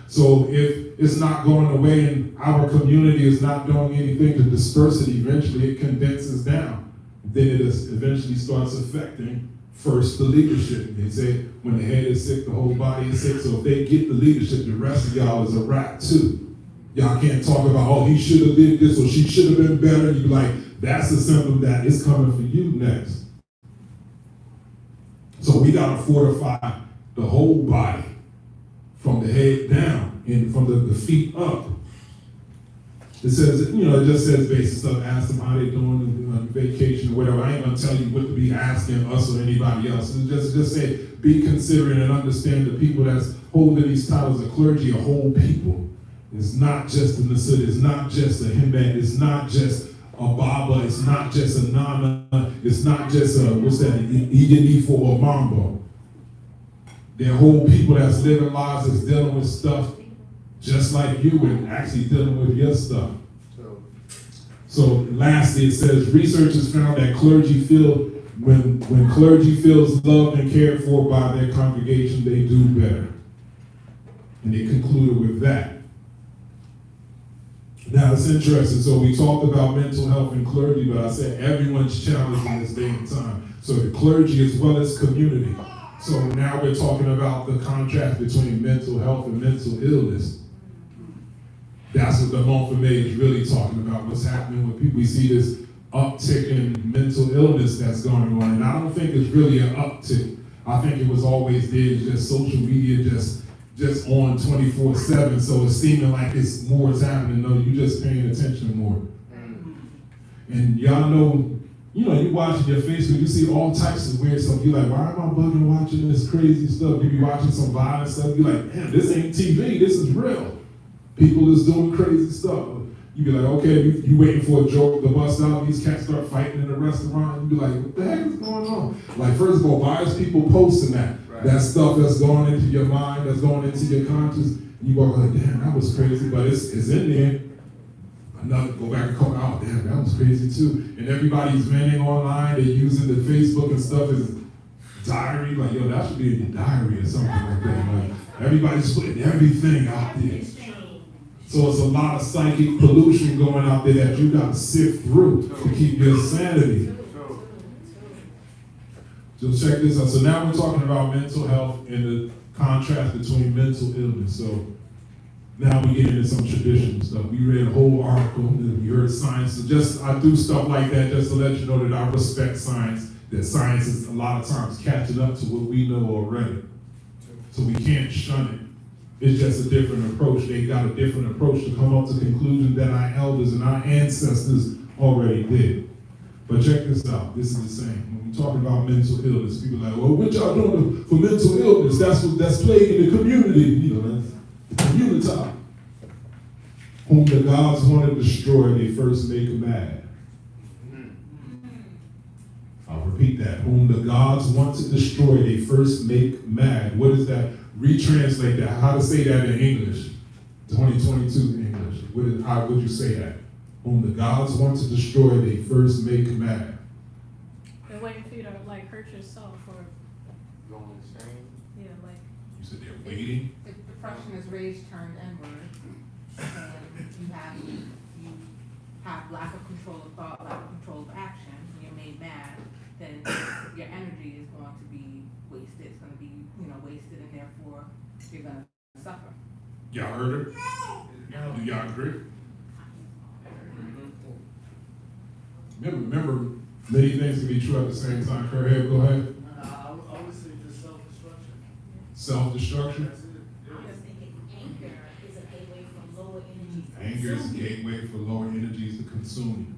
So if it's not going away and our community is not doing anything to disperse it, eventually it condenses down. Then it eventually starts affecting first the leadership. They say when the head is sick, the whole body is sick. So if they get the leadership, the rest of y'all is a rat too. Y'all can't talk about, he should have did this or she should have been better. You be like, that's a symptom that is coming for you next. So we got to fortify the whole body from the head down and from the feet up. It says, it just says basic stuff. Ask them how they doing on vacation or whatever. I ain't going to tell you what to be asking us or anybody else. Just say, be considerate and understand the people that's holding these titles of clergy are whole people. It's not just a Nasud, it's not just a Himmet, it's not just a Baba, it's not just a Nana, it's not just a, Igenifu or Mambo. They're whole people that's living lives that's dealing with stuff just like you and actually dealing with your stuff. So lastly, it says, research has found that when clergy feels loved and cared for by their congregation, they do better. And they concluded with that. Now it's interesting. So we talked about mental health and clergy, but I said everyone's challenged in this day and time. So the clergy as well as community. So now we're talking about the contrast between mental health and mental illness. That's what the month of May is really talking about. What's happening with people? We see this uptick in mental illness that's going on, and I don't think it's really an uptick. I think it was always there. It's just social media just on 24/7. So it's seeming like it's more is happening. No, you're just paying attention more. And y'all know, you watching your Facebook, you see all types of weird stuff. You're like, why am I bugging watching this crazy stuff? You be watching some violent stuff. You're like, damn, this ain't TV. This is real. People is doing crazy stuff. You be like, okay, you waiting for a joke to bust out. These cats start fighting in a restaurant. You be like, what the heck is going on? Like, first of all, why is people posting that? Right. That stuff that's going into your mind, that's going into your conscience. And you go like, damn, that was crazy, but it's in there. Another go back and call, oh damn, that was crazy too. And everybody's venting online. They're using the Facebook and stuff as diary. Like, yo, that should be in your diary or something like that. Like, everybody's putting everything out there. So it's a lot of psychic pollution going out there that you got to sift through to keep your sanity. So check this out. So now we're talking about mental health and the contrast between mental illness. So now we get into some traditional stuff. We read a whole article, we heard science. So I do stuff like that just to let you know that I respect science, that science is a lot of times catching up to what we know already. So we can't shun it. It's just a different approach. They got a different approach to come up to conclusions that our elders and our ancestors already did. But check this out. This is the same. When we talk about mental illness, people are like, well, what y'all doing for mental illness? That's plaguing the community. That's the community. Whom the gods want to destroy, they first make mad. I'll repeat that. Whom the gods want to destroy, they first make mad. What is that? Retranslate that. How to say that in English? 2022 English. How would you say that? Whom the gods want to destroy, they first make mad. They're waiting for you to hurt yourself or Going insane. yeah, like. You said they're waiting. If depression is rage turned inward, and you have lack of control of thought, lack of control of action, and you're made mad, then your energy is going to be wasted. It's going to be, wasted, and therefore you're going to suffer. Y'all heard it? Do y'all agree? Remember, many things can be true at the same time. Go ahead. I would say just self-destruction. Self-destruction? That's it. I was thinking anger is a gateway for lower energies. Anger is a gateway for lower energies to consume you.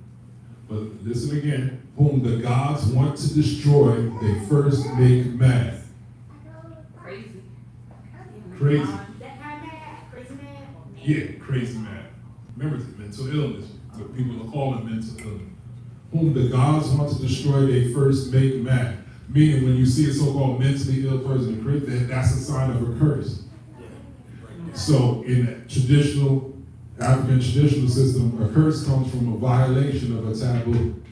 But listen again. Whom the gods want to destroy, they first make mad. Crazy. Crazy. That kind of mad, crazy mad, or mad? Yeah, crazy mad. Remember, it's mental illness. What people are calling mental illness. Whom the gods want to destroy, they first make mad. Meaning, when you see a so-called mentally ill person, that's a sign of a curse. So, in that African traditional system, a curse comes from a violation of a taboo.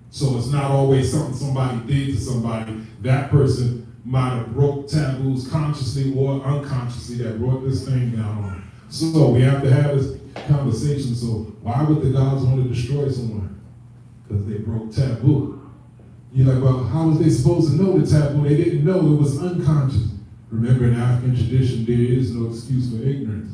So it's not always something somebody did to somebody. That person might have broke taboos consciously or unconsciously that brought this thing down on. So we have to have this conversation. So why would the gods want to destroy someone? Because they broke taboo. You're like, well, how was they supposed to know the taboo? They didn't know, it was unconscious. Remember, in African tradition, there is no excuse for ignorance.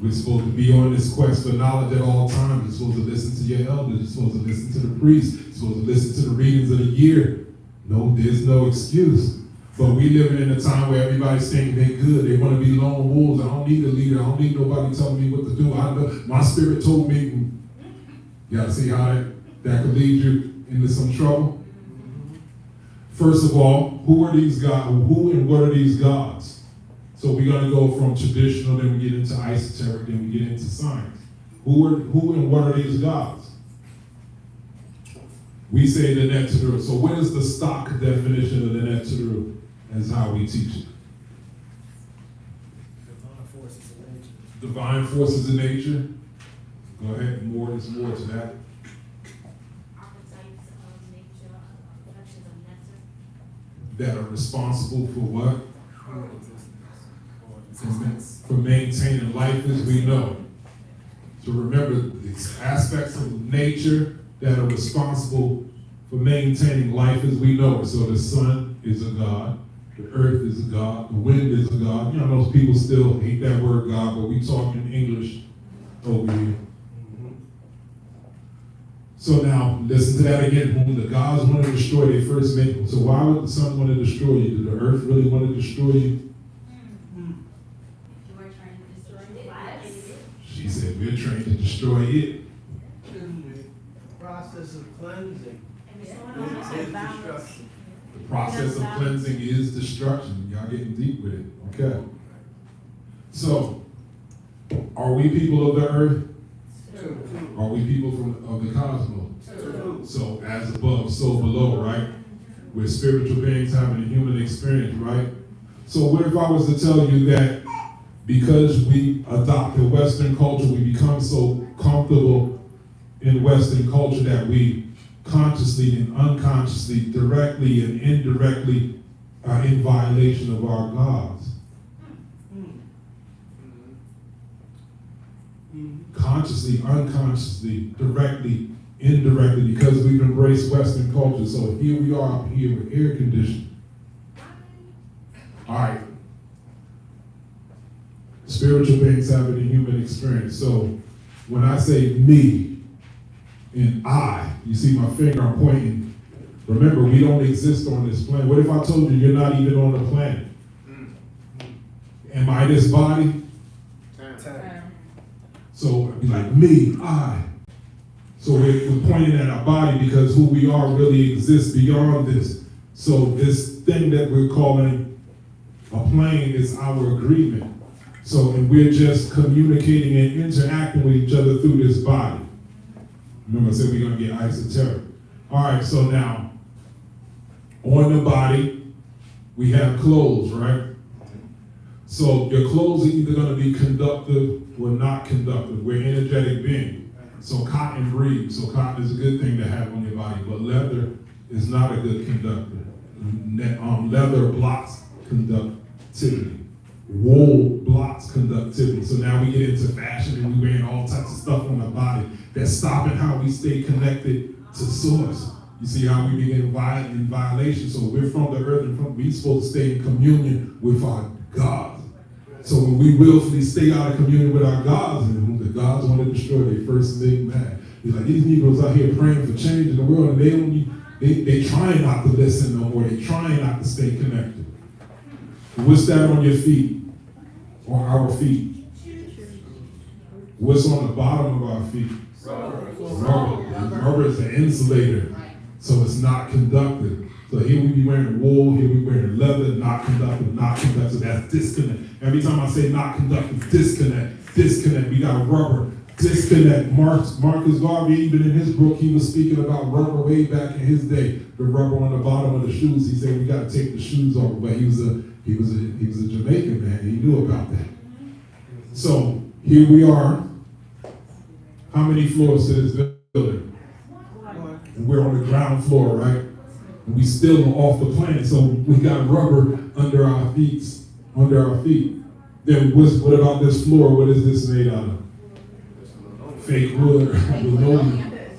We're supposed to be on this quest for knowledge at all times. You're supposed to listen to your elders. You're supposed to listen to the priests. You're supposed to listen to the readings of the year. No, there's no excuse. But we living in a time where everybody's thinking they're good. They want to be lone wolves. I don't need a leader. I don't need nobody telling me what to do. I know my spirit told me. You got to see how that could lead you into some trouble. First of all, who are these gods? Who and what are these gods? So we're going to go from traditional, then we get into esoteric, then we get into science. Who and what are these gods? We say the Neteru. So what is the stock definition of the Neteru as how we teach it? Divine forces in nature. Divine forces in nature. Go ahead, there's more to that. Archetypes of nature, reflections of nectar. That are responsible for what? Or existence. For maintaining life as we know. So remember, these aspects of nature that are responsible for maintaining life as we know it. So the sun is a god, the earth is a god, the wind is a god. You know, most people still hate that word God, but we talk in English over here. So now, listen to that again. Whom the gods want to destroy, they first made. So why would the sun want to destroy you? Did the earth really want to destroy you? You were trying to destroy it. Yes. She said, we're trained to destroy it. The process of cleansing And is it's destruction. The process of cleansing is destruction. Y'all getting deep with it. Okay. So, are we people of the earth? Are we people of the cosmos? So, as above, so below, right? We're spiritual beings having a human experience, right? So, what if I was to tell you that because we adopted Western culture, we become so comfortable in Western culture that we consciously and unconsciously, directly and indirectly are in violation of our gods. Consciously, unconsciously, directly, indirectly, because we've embraced Western culture. So here we are up here with air conditioning. All right. Spiritual beings having a human experience. So when I say me and I, you see my finger, I'm pointing. Remember, we don't exist on this planet. What if I told you you're not even on the planet? Am I this body? So it'd be like me, I. So we're pointing at our body because who we are really exists beyond this. So this thing that we're calling a plane is our agreement. So, and we're just communicating and interacting with each other through this body. Remember I said we're gonna get esoteric. All right, so now, on the body, we have clothes, right? So your clothes are either gonna be conductive or not conductive. We're energetic beings. So cotton breathes. So cotton is a good thing to have on your body, but leather is not a good conductor. Leather blocks conductivity. Wool blocks conductivity. So now we get into fashion and we're wearing all types of stuff on our body that's stopping how we stay connected to source. You see how we begin in violation. So we're from the earth and we're supposed to stay in communion with our gods. So when we willfully stay out of communion with our gods, and when the gods want to destroy, they first make mad. He's like, these Negroes out here praying for change in the world, and they trying not to listen no more. They trying not to stay connected. What's that on your feet? On our feet? What's on the bottom of our feet? Rubber. Rubber is an insulator, so it's not conductive. So here we be wearing wool, here we wearing leather, not conductive, not conductive. That's disconnect. Every time I say not conductive, disconnect. We got rubber, disconnect. Marcus Garvey, even in his book, he was speaking about rubber way back in his day. The rubber on the bottom of the shoes. He said we got to take the shoes off. But he was a Jamaican man. He knew about that. So here we are. How many floors to this building? And we're on the ground floor, right? And we still are off the planet, so we got rubber under our feet. Then what about this floor? What is this made out of? Fake wood.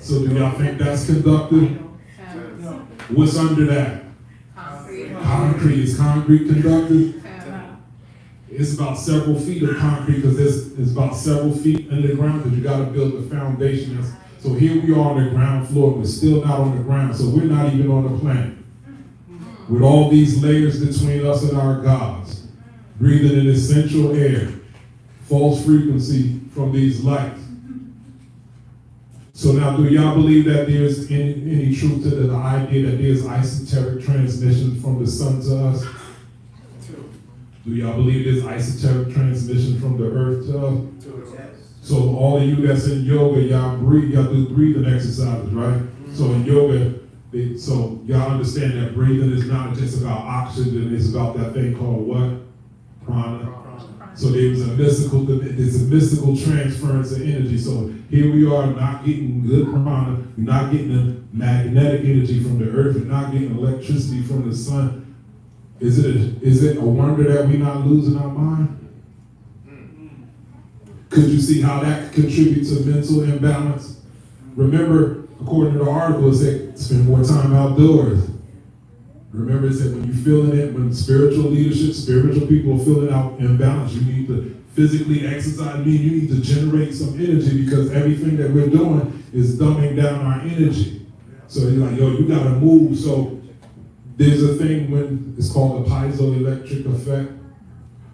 So do y'all think that's conductive? What's under that? Concrete. Is concrete conductive? It's about several feet of concrete because it's about several feet underground because you got to build the foundation. So here we are on the ground floor, we're still not on the ground, so we're not even on the planet. With all these layers between us and our gods, breathing in essential air, false frequency from these lights. So now, do y'all believe that there's any truth to the idea that there's esoteric transmission from the sun to us? Do y'all believe there's esoteric transmission from the earth to us? So all of you that's in yoga, y'all do breathing exercises, right? So in yoga, so y'all understand that breathing is not just about oxygen, it's about that thing called what? Prana. So there's a mystical transference of energy. So here we are not getting good prana, we're not getting the magnetic energy from the earth, we're not getting electricity from the sun. Is it a wonder that we're not losing our mind? Could you see how that could contribute to mental imbalance? Remember, according to the article, it said spend more time outdoors. Remember, it said when you're feeling it, when spiritual leadership, spiritual people are feeling out imbalance, you need to physically exercise. You need to generate some energy, because everything that we're doing is dumbing down our energy. So you're like, yo, you gotta move. So there's a thing when it's called the piezoelectric effect.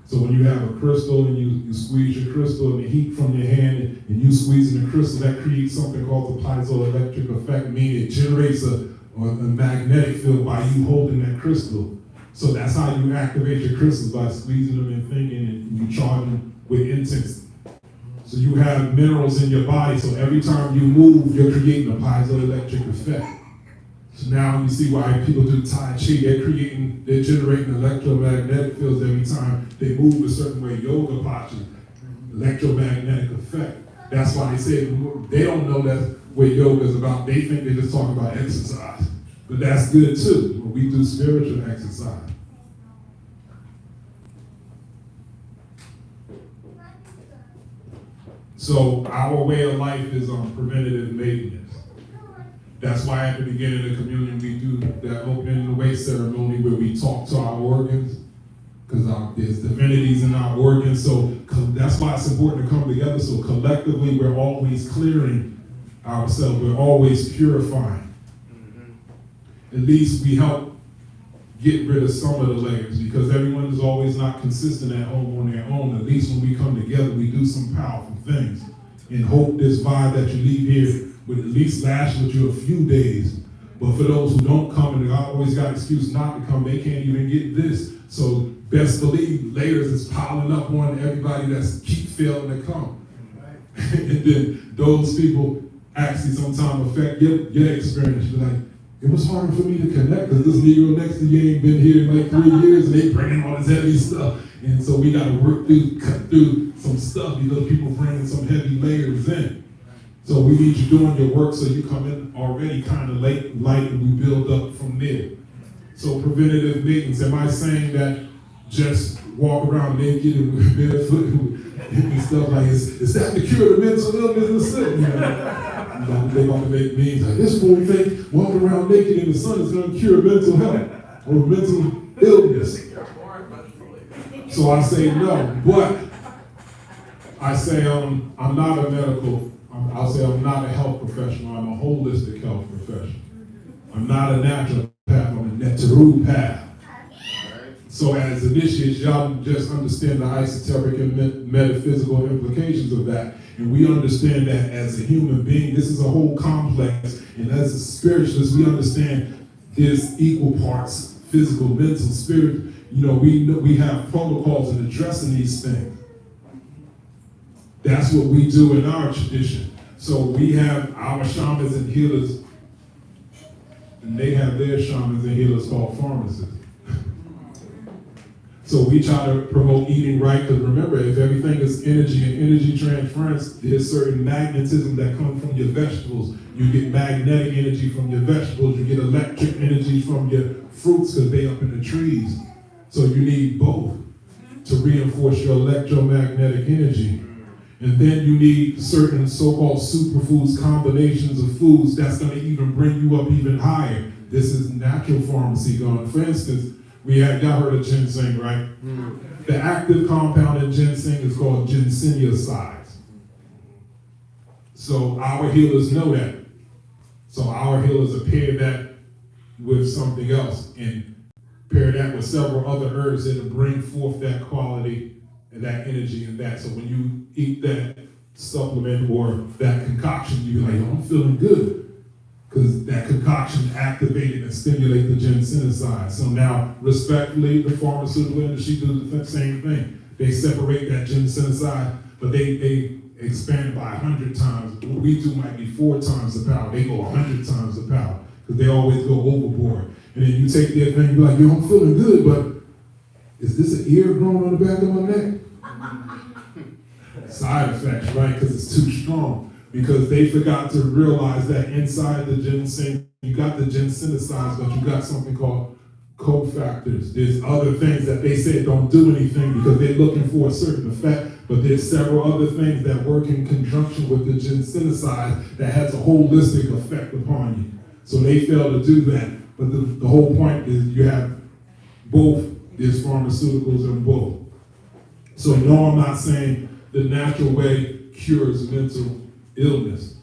So when you have a crystal and you squeeze your crystal and the heat from your hand and you squeeze in the crystal, that creates something called the piezoelectric effect, meaning it generates a magnetic field by you holding that crystal. So that's how you activate your crystals, by squeezing them and thinking, and you charge them with intensity. So you have minerals in your body, so every time you move, you're creating a piezoelectric effect. So now you see why people do Tai Chi. They're generating electromagnetic fields every time they move a certain way. Yoga posture, electromagnetic effect. That's why they say they don't know that's what yoga is about. They think they're just talking about exercise. But that's good too, when we do spiritual exercise. So our way of life is on preventative maintenance. That's why at the beginning of communion we do that opening the way ceremony where we talk to our organs, because there's divinities in our organs. So that's why it's important to come together. So collectively we're always clearing ourselves. We're always purifying. At least we help get rid of some of the layers, because everyone is always not consistent at home on their own. At least when we come together, we do some powerful things and hope this vibe that you leave here would at least last with you a few days. But for those who don't come, and they always got an excuse not to come, they can't even get this. So best believe layers is piling up on everybody that's keep failing to come. And then those people actually sometimes affect your experience. You're like, it was harder for me to connect because this Negro next to you ain't been here in like 3 years, and they bringing all this heavy stuff. And so we got to work through, cut through some stuff, because people bringing some heavy layers in. So we need you doing your work, so you come in already kind of light, and we build up from there. So preventative maintenance, am I saying that just walk around naked and barefoot and stuff like, is that the cure to mental illness and sick? You know, they want to make memes like, this fool think walking around naked in the sun is going to cure mental health or mental illness. So I say no, but I say I'm not a medical, I'll say I'm not a health professional, I'm a holistic health professional. I'm not a naturopath, I'm a naturopath. So as initiates, y'all just understand the esoteric and metaphysical implications of that. And we understand that as a human being, this is a whole complex. And as a spiritualist, we understand there's equal parts, physical, mental, spirit. You know, we have protocols in addressing these things. That's what we do in our tradition. So we have our shamans and healers, and they have their shamans and healers called pharmacists. So we try to promote eating right, because remember, if everything is energy and energy transference, there's certain magnetism that comes from your vegetables. You get magnetic energy from your vegetables, you get electric energy from your fruits because they up in the trees. So you need both to reinforce your electromagnetic energy. And then you need certain so-called superfoods, combinations of foods that's going to even bring you up even higher. This is natural pharmacy going. For instance, y'all heard of ginseng, right? The active compound in ginseng is called ginsenyosides. So our healers know that. So our healers will pair that with something else and pair that with several other herbs that'll bring forth that quality and that energy and that. So when you eat that supplement or that concoction, you be like, oh, I'm feeling good. Because that concoction activated and stimulated the ginsenoside. So now, respectfully, the pharmaceutical industry does the same thing. They separate that ginsenoside, but they expand by 100 times. What we do might be 4 times the power. They go 100 times the power, because they always go overboard. And then you take their thing and be like, yo, I'm feeling good, but is this an ear growing on the back of my neck? Side effects, right? Because it's too strong. Because they forgot to realize that inside the ginseng, you got the ginsenosides, but you got something called cofactors. There's other things that they said don't do anything because they're looking for a certain effect, But there's several other things that work in conjunction with the ginsengicide that has a holistic effect upon you. So they fail to do that. But the whole point is you have both. There's pharmaceuticals in both. So no, I'm not saying the natural way cures mental illness.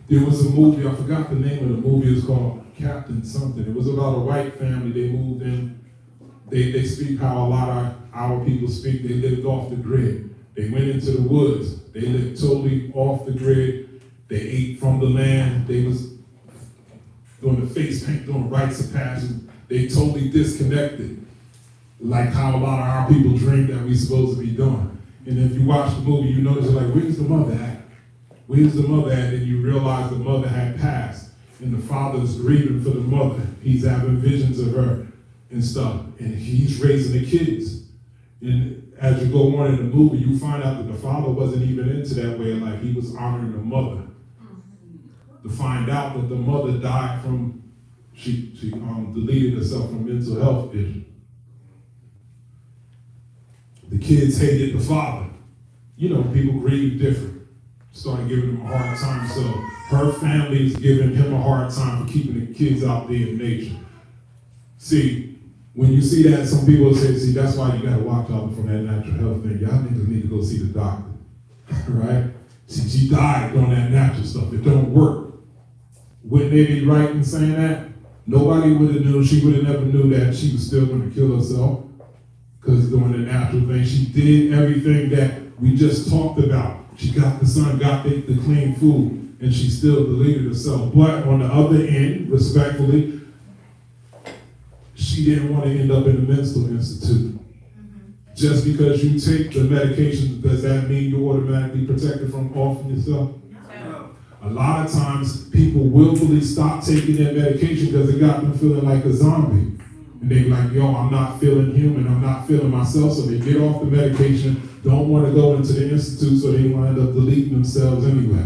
There was a movie, I forgot the name of the movie, it's called Captain something. It was about a white family. They moved in. They speak how a lot of our people speak. They lived off the grid. They went into the woods. They lived totally off the grid. They ate from the land. They was doing the face paint, doing rites of passage. They totally disconnected. Like how a lot of our people drink that we supposed to be doing. And if you watch the movie, you notice you're like, where's the mother at? Where's the mother at? And you realize the mother had passed. And the father's grieving for the mother. He's having visions of her and stuff. And he's raising the kids. And as you go on in the movie, you find out that the father wasn't even into that way of life. He was honoring the mother. To find out that the mother died from, she deleted herself from mental health issues. The kids hated the father. You know, people grieve different. Started giving him a hard time. So her family's giving him a hard time for keeping the kids out there in nature. See, when you see that, some people say, see, that's why you gotta watch out from that natural health thing. Y'all niggas need to go see the doctor, right? See, she died doing that natural stuff. It don't work. Wouldn't they be right in saying that? Nobody would have known. She would have never knew that she was still gonna kill herself because doing the natural thing. She did everything that we just talked about. She got the sun, got the clean food, and she still deleted herself. But on the other end, respectfully, she didn't want to end up in a mental institute. Just because you take the medication, does that mean you're automatically protected from offing yourself? No. A lot of times, people willfully stop taking their medication because it got them feeling like a zombie. And they be like, yo, I'm not feeling human, I'm not feeling myself. So they get off the medication, don't want to go into the institute, so they wind up deleting themselves anyway.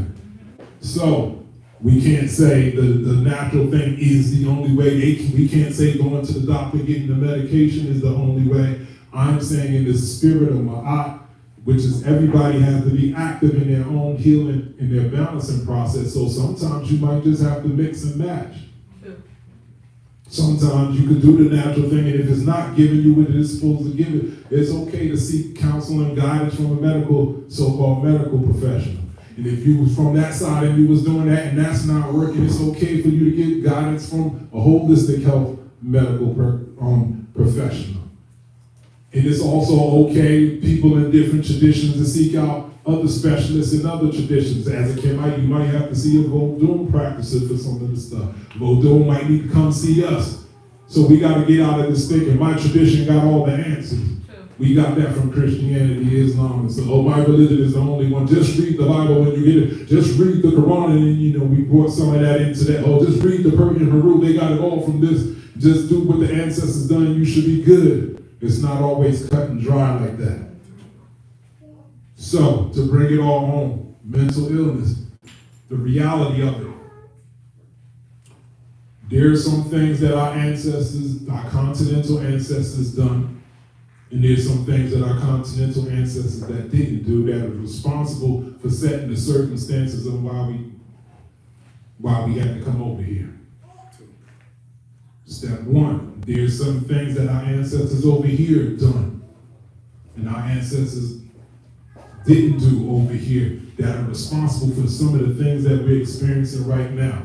So we can't say the natural thing is the only way. We can't say going to the doctor, getting the medication is the only way. I'm saying in the spirit of Maat, which is everybody has to be active in their own healing, in their balancing process. So sometimes you might just have to mix and match. Sometimes you can do the natural thing, and if it's not giving you what it is supposed to give it, it's okay to seek counsel and guidance from a so-called medical professional. And if you was from that side and you was doing that and that's not working, it's okay for you to get guidance from a holistic health medical professional. And it's also okay, people in different traditions, to seek out other specialists in other traditions. As a Kemite, you might have to see a Vodou practicer for some of the stuff. Vodou might need to come see us. So we got to get out of this thinking, my tradition got all the answers. We got that from Christianity, Islam, and so, oh, my religion is the only one. Just read the Bible when you get it. Just read the Quran, and we brought some of that into that. Oh, just read the Persian Haru. They got it all from this. Just do what the ancestors done, and you should be good. It's not always cut and dry like that. So, to bring it all home, mental illness, the reality of it. There are some things that our ancestors, our continental ancestors done. And there's some things that our continental ancestors that didn't do that are responsible for setting the circumstances of why we had to come over here. Step one, there's some things that our ancestors over here done, and our ancestors didn't do over here that are responsible for some of the things that we're experiencing right now.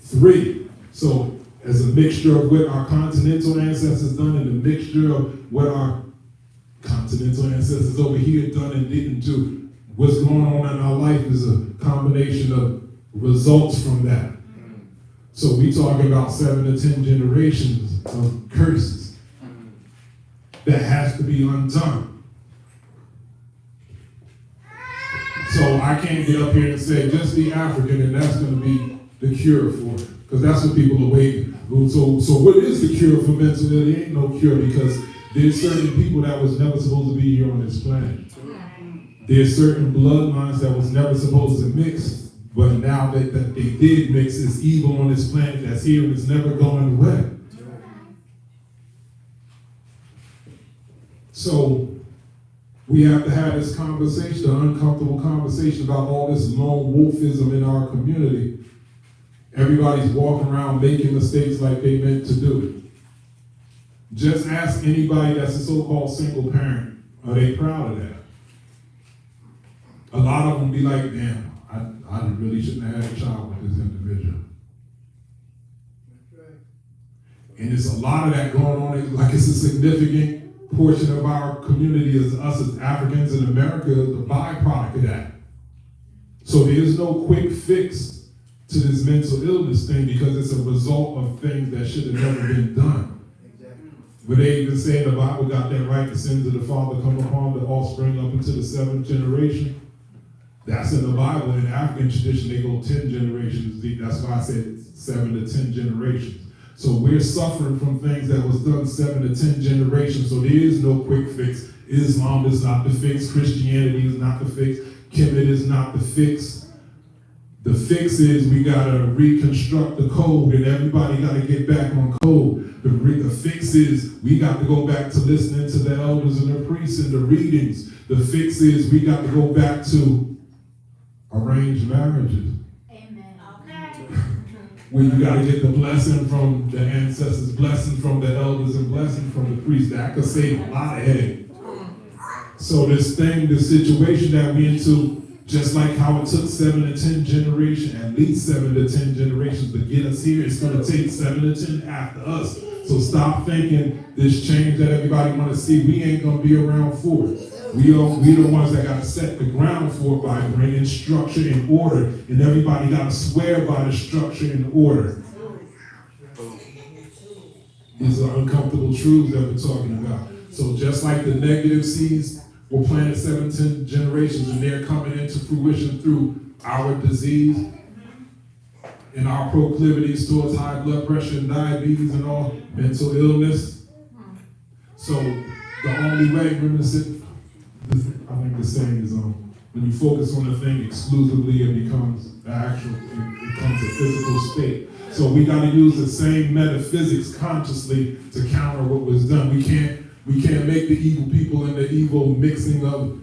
Three, so as a mixture of what our continental ancestors done and a mixture of what our continental ancestors over here done and didn't do. What's going on in our life is a combination of results from that. So we talk about 7 to 10 generations of curses that has to be undone. So I can't get up here and say, just be African and that's going to be the cure for it. Because that's what people are waiting. So what is the cure for mental illness? There ain't no cure because there's certain people that was never supposed to be here on this planet. There's certain bloodlines that was never supposed to mix, but now that they did mix, it's evil on this planet that's here and it's never going away. So We have to have this conversation, an uncomfortable conversation about all this lone wolfism in our community. Everybody's walking around making mistakes like they meant to do. Just ask anybody that's a so-called single parent, are they proud of that? A lot of them be like, damn, I really shouldn't have had a child with this individual. That's right. And there's a lot of that going on, like it's a significant portion of our community as us as Africans in America, the byproduct of that. So there's no quick fix to this mental illness thing because it's a result of things that should have never been done. Exactly. But they even say in the Bible got that right, the sins of the father come upon the offspring up into the 7th generation. That's in the Bible. In the African tradition, they go 10 generations deep. That's why I said 7 to 10 generations. So we're suffering from things that was done 7 to 10 generations. So there is no quick fix. Islam is not the fix. Christianity is not the fix. Kemet is not the fix. The fix is we gotta reconstruct the code, and everybody gotta get back on code. The fix is we got to go back to listening to the elders and the priests and the readings. The fix is we got to go back to arranged marriages. Amen. Okay. Where you got to get the blessing from the ancestors, blessing from the elders, and blessing from the priests. That could save a lot of headache. So this thing, this situation that we into, just like how it took 7 to 10 generations, at least 7 to 10 generations to get us here, it's going to take 7 to 10 after us. So stop thinking this change that everybody want to see, we ain't going to be around for it. We the ones that got to set the ground for it by bringing structure and order, and everybody got to swear by the structure and order. These are uncomfortable truths that we're talking about. So just like the negative seeds were planted 7 to 10 generations, and they're coming into fruition through our disease and our proclivities towards high blood pressure and diabetes and all mental illness. So the only way, remember, I think the saying is when you focus on the thing exclusively, it becomes it becomes a physical state. So we got to use the same metaphysics consciously to counter what was done. We can't make the evil people and the evil mixing of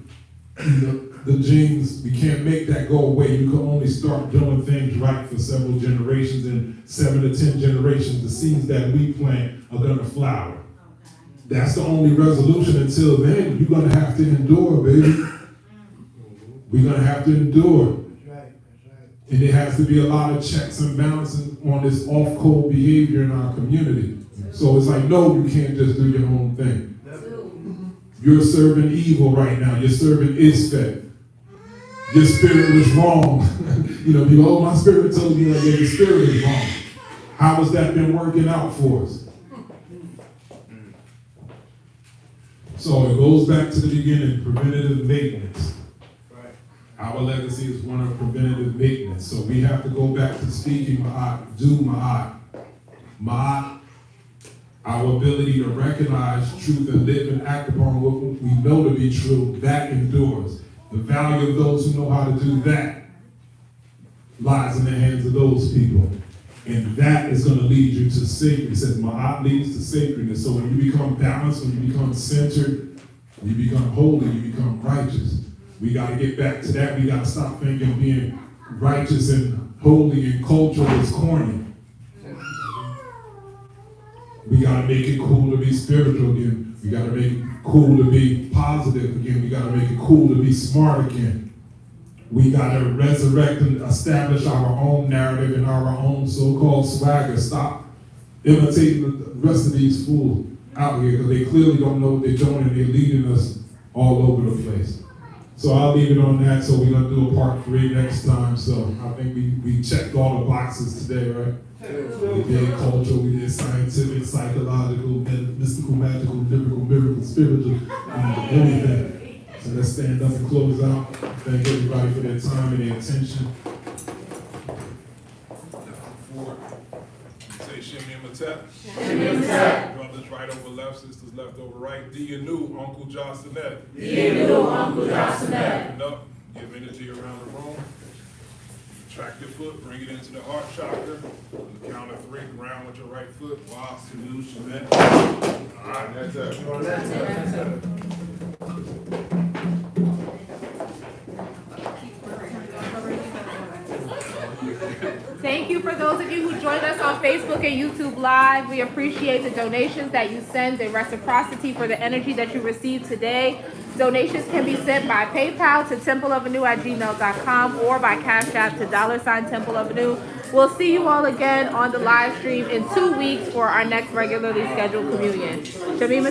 the genes. We can't make that go away. You can only start doing things right for several generations, and 7 to 10 generations, the seeds that we plant are gonna flower. That's the only resolution. Until then, you're gonna have to endure, baby. We're gonna have to endure. That's right. And there has to be a lot of checks and balances on this off-code behavior in our community. So it's like, no, you can't just do your own thing. You're serving evil right now. You're serving Isfet. Your spirit was wrong. People, oh, my spirit told me that your spirit is wrong. How has that been working out for us? So it goes back to the beginning, preventative maintenance. Right. Our legacy is one of preventative maintenance. So we have to go back to speaking Ma'at, do Ma'at. Ma'at, our ability to recognize truth and live and act upon what we know to be true, that endures. The value of those who know how to do that lies in the hands of those people. And that is going to lead you to sacred. It says Ma'at leads to sacredness. So when you become balanced, when you become centered, when you become holy, you become righteous. We got to get back to that. We got to stop thinking being righteous and holy and cultural is corny. We got to make it cool to be spiritual again. We got to make it cool to be positive again. We got to make it cool to be smart again. We got to resurrect and establish our own narrative and our own so-called swagger. Stop imitating the rest of these fools out here, because they clearly don't know what they're doing, and they're leading us all over the place. So I'll leave it on that. So we're going to do a part 3 next time. So I think we checked all the boxes today, right? We did culture, we did scientific, psychological, mystical, magical, lyrical, miracle, spiritual, everything. So let's stand up and close out. Thank everybody for their time and their attention. Say Shimmy and Matat. Shimmy and Matat. Brothers right over left, sisters left over right. Do you knew Uncle Johnsonet? Do you know Uncle Johnsonet? Open up, give energy around the room. Track your foot, bring it into the heart chakra. On the count of 3, ground with your right foot. Wa, Sunu, Shemet. All right, that's it. That's it. for those of you who joined us on Facebook and YouTube Live. We appreciate the donations that you send, the reciprocity for the energy that you received today. Donations can be sent by PayPal to templeavenue@gmail.com or by Cash App to $Temple Avenue. We'll see you all again on the live stream in 2 weeks for our next regularly scheduled communion. Shamima.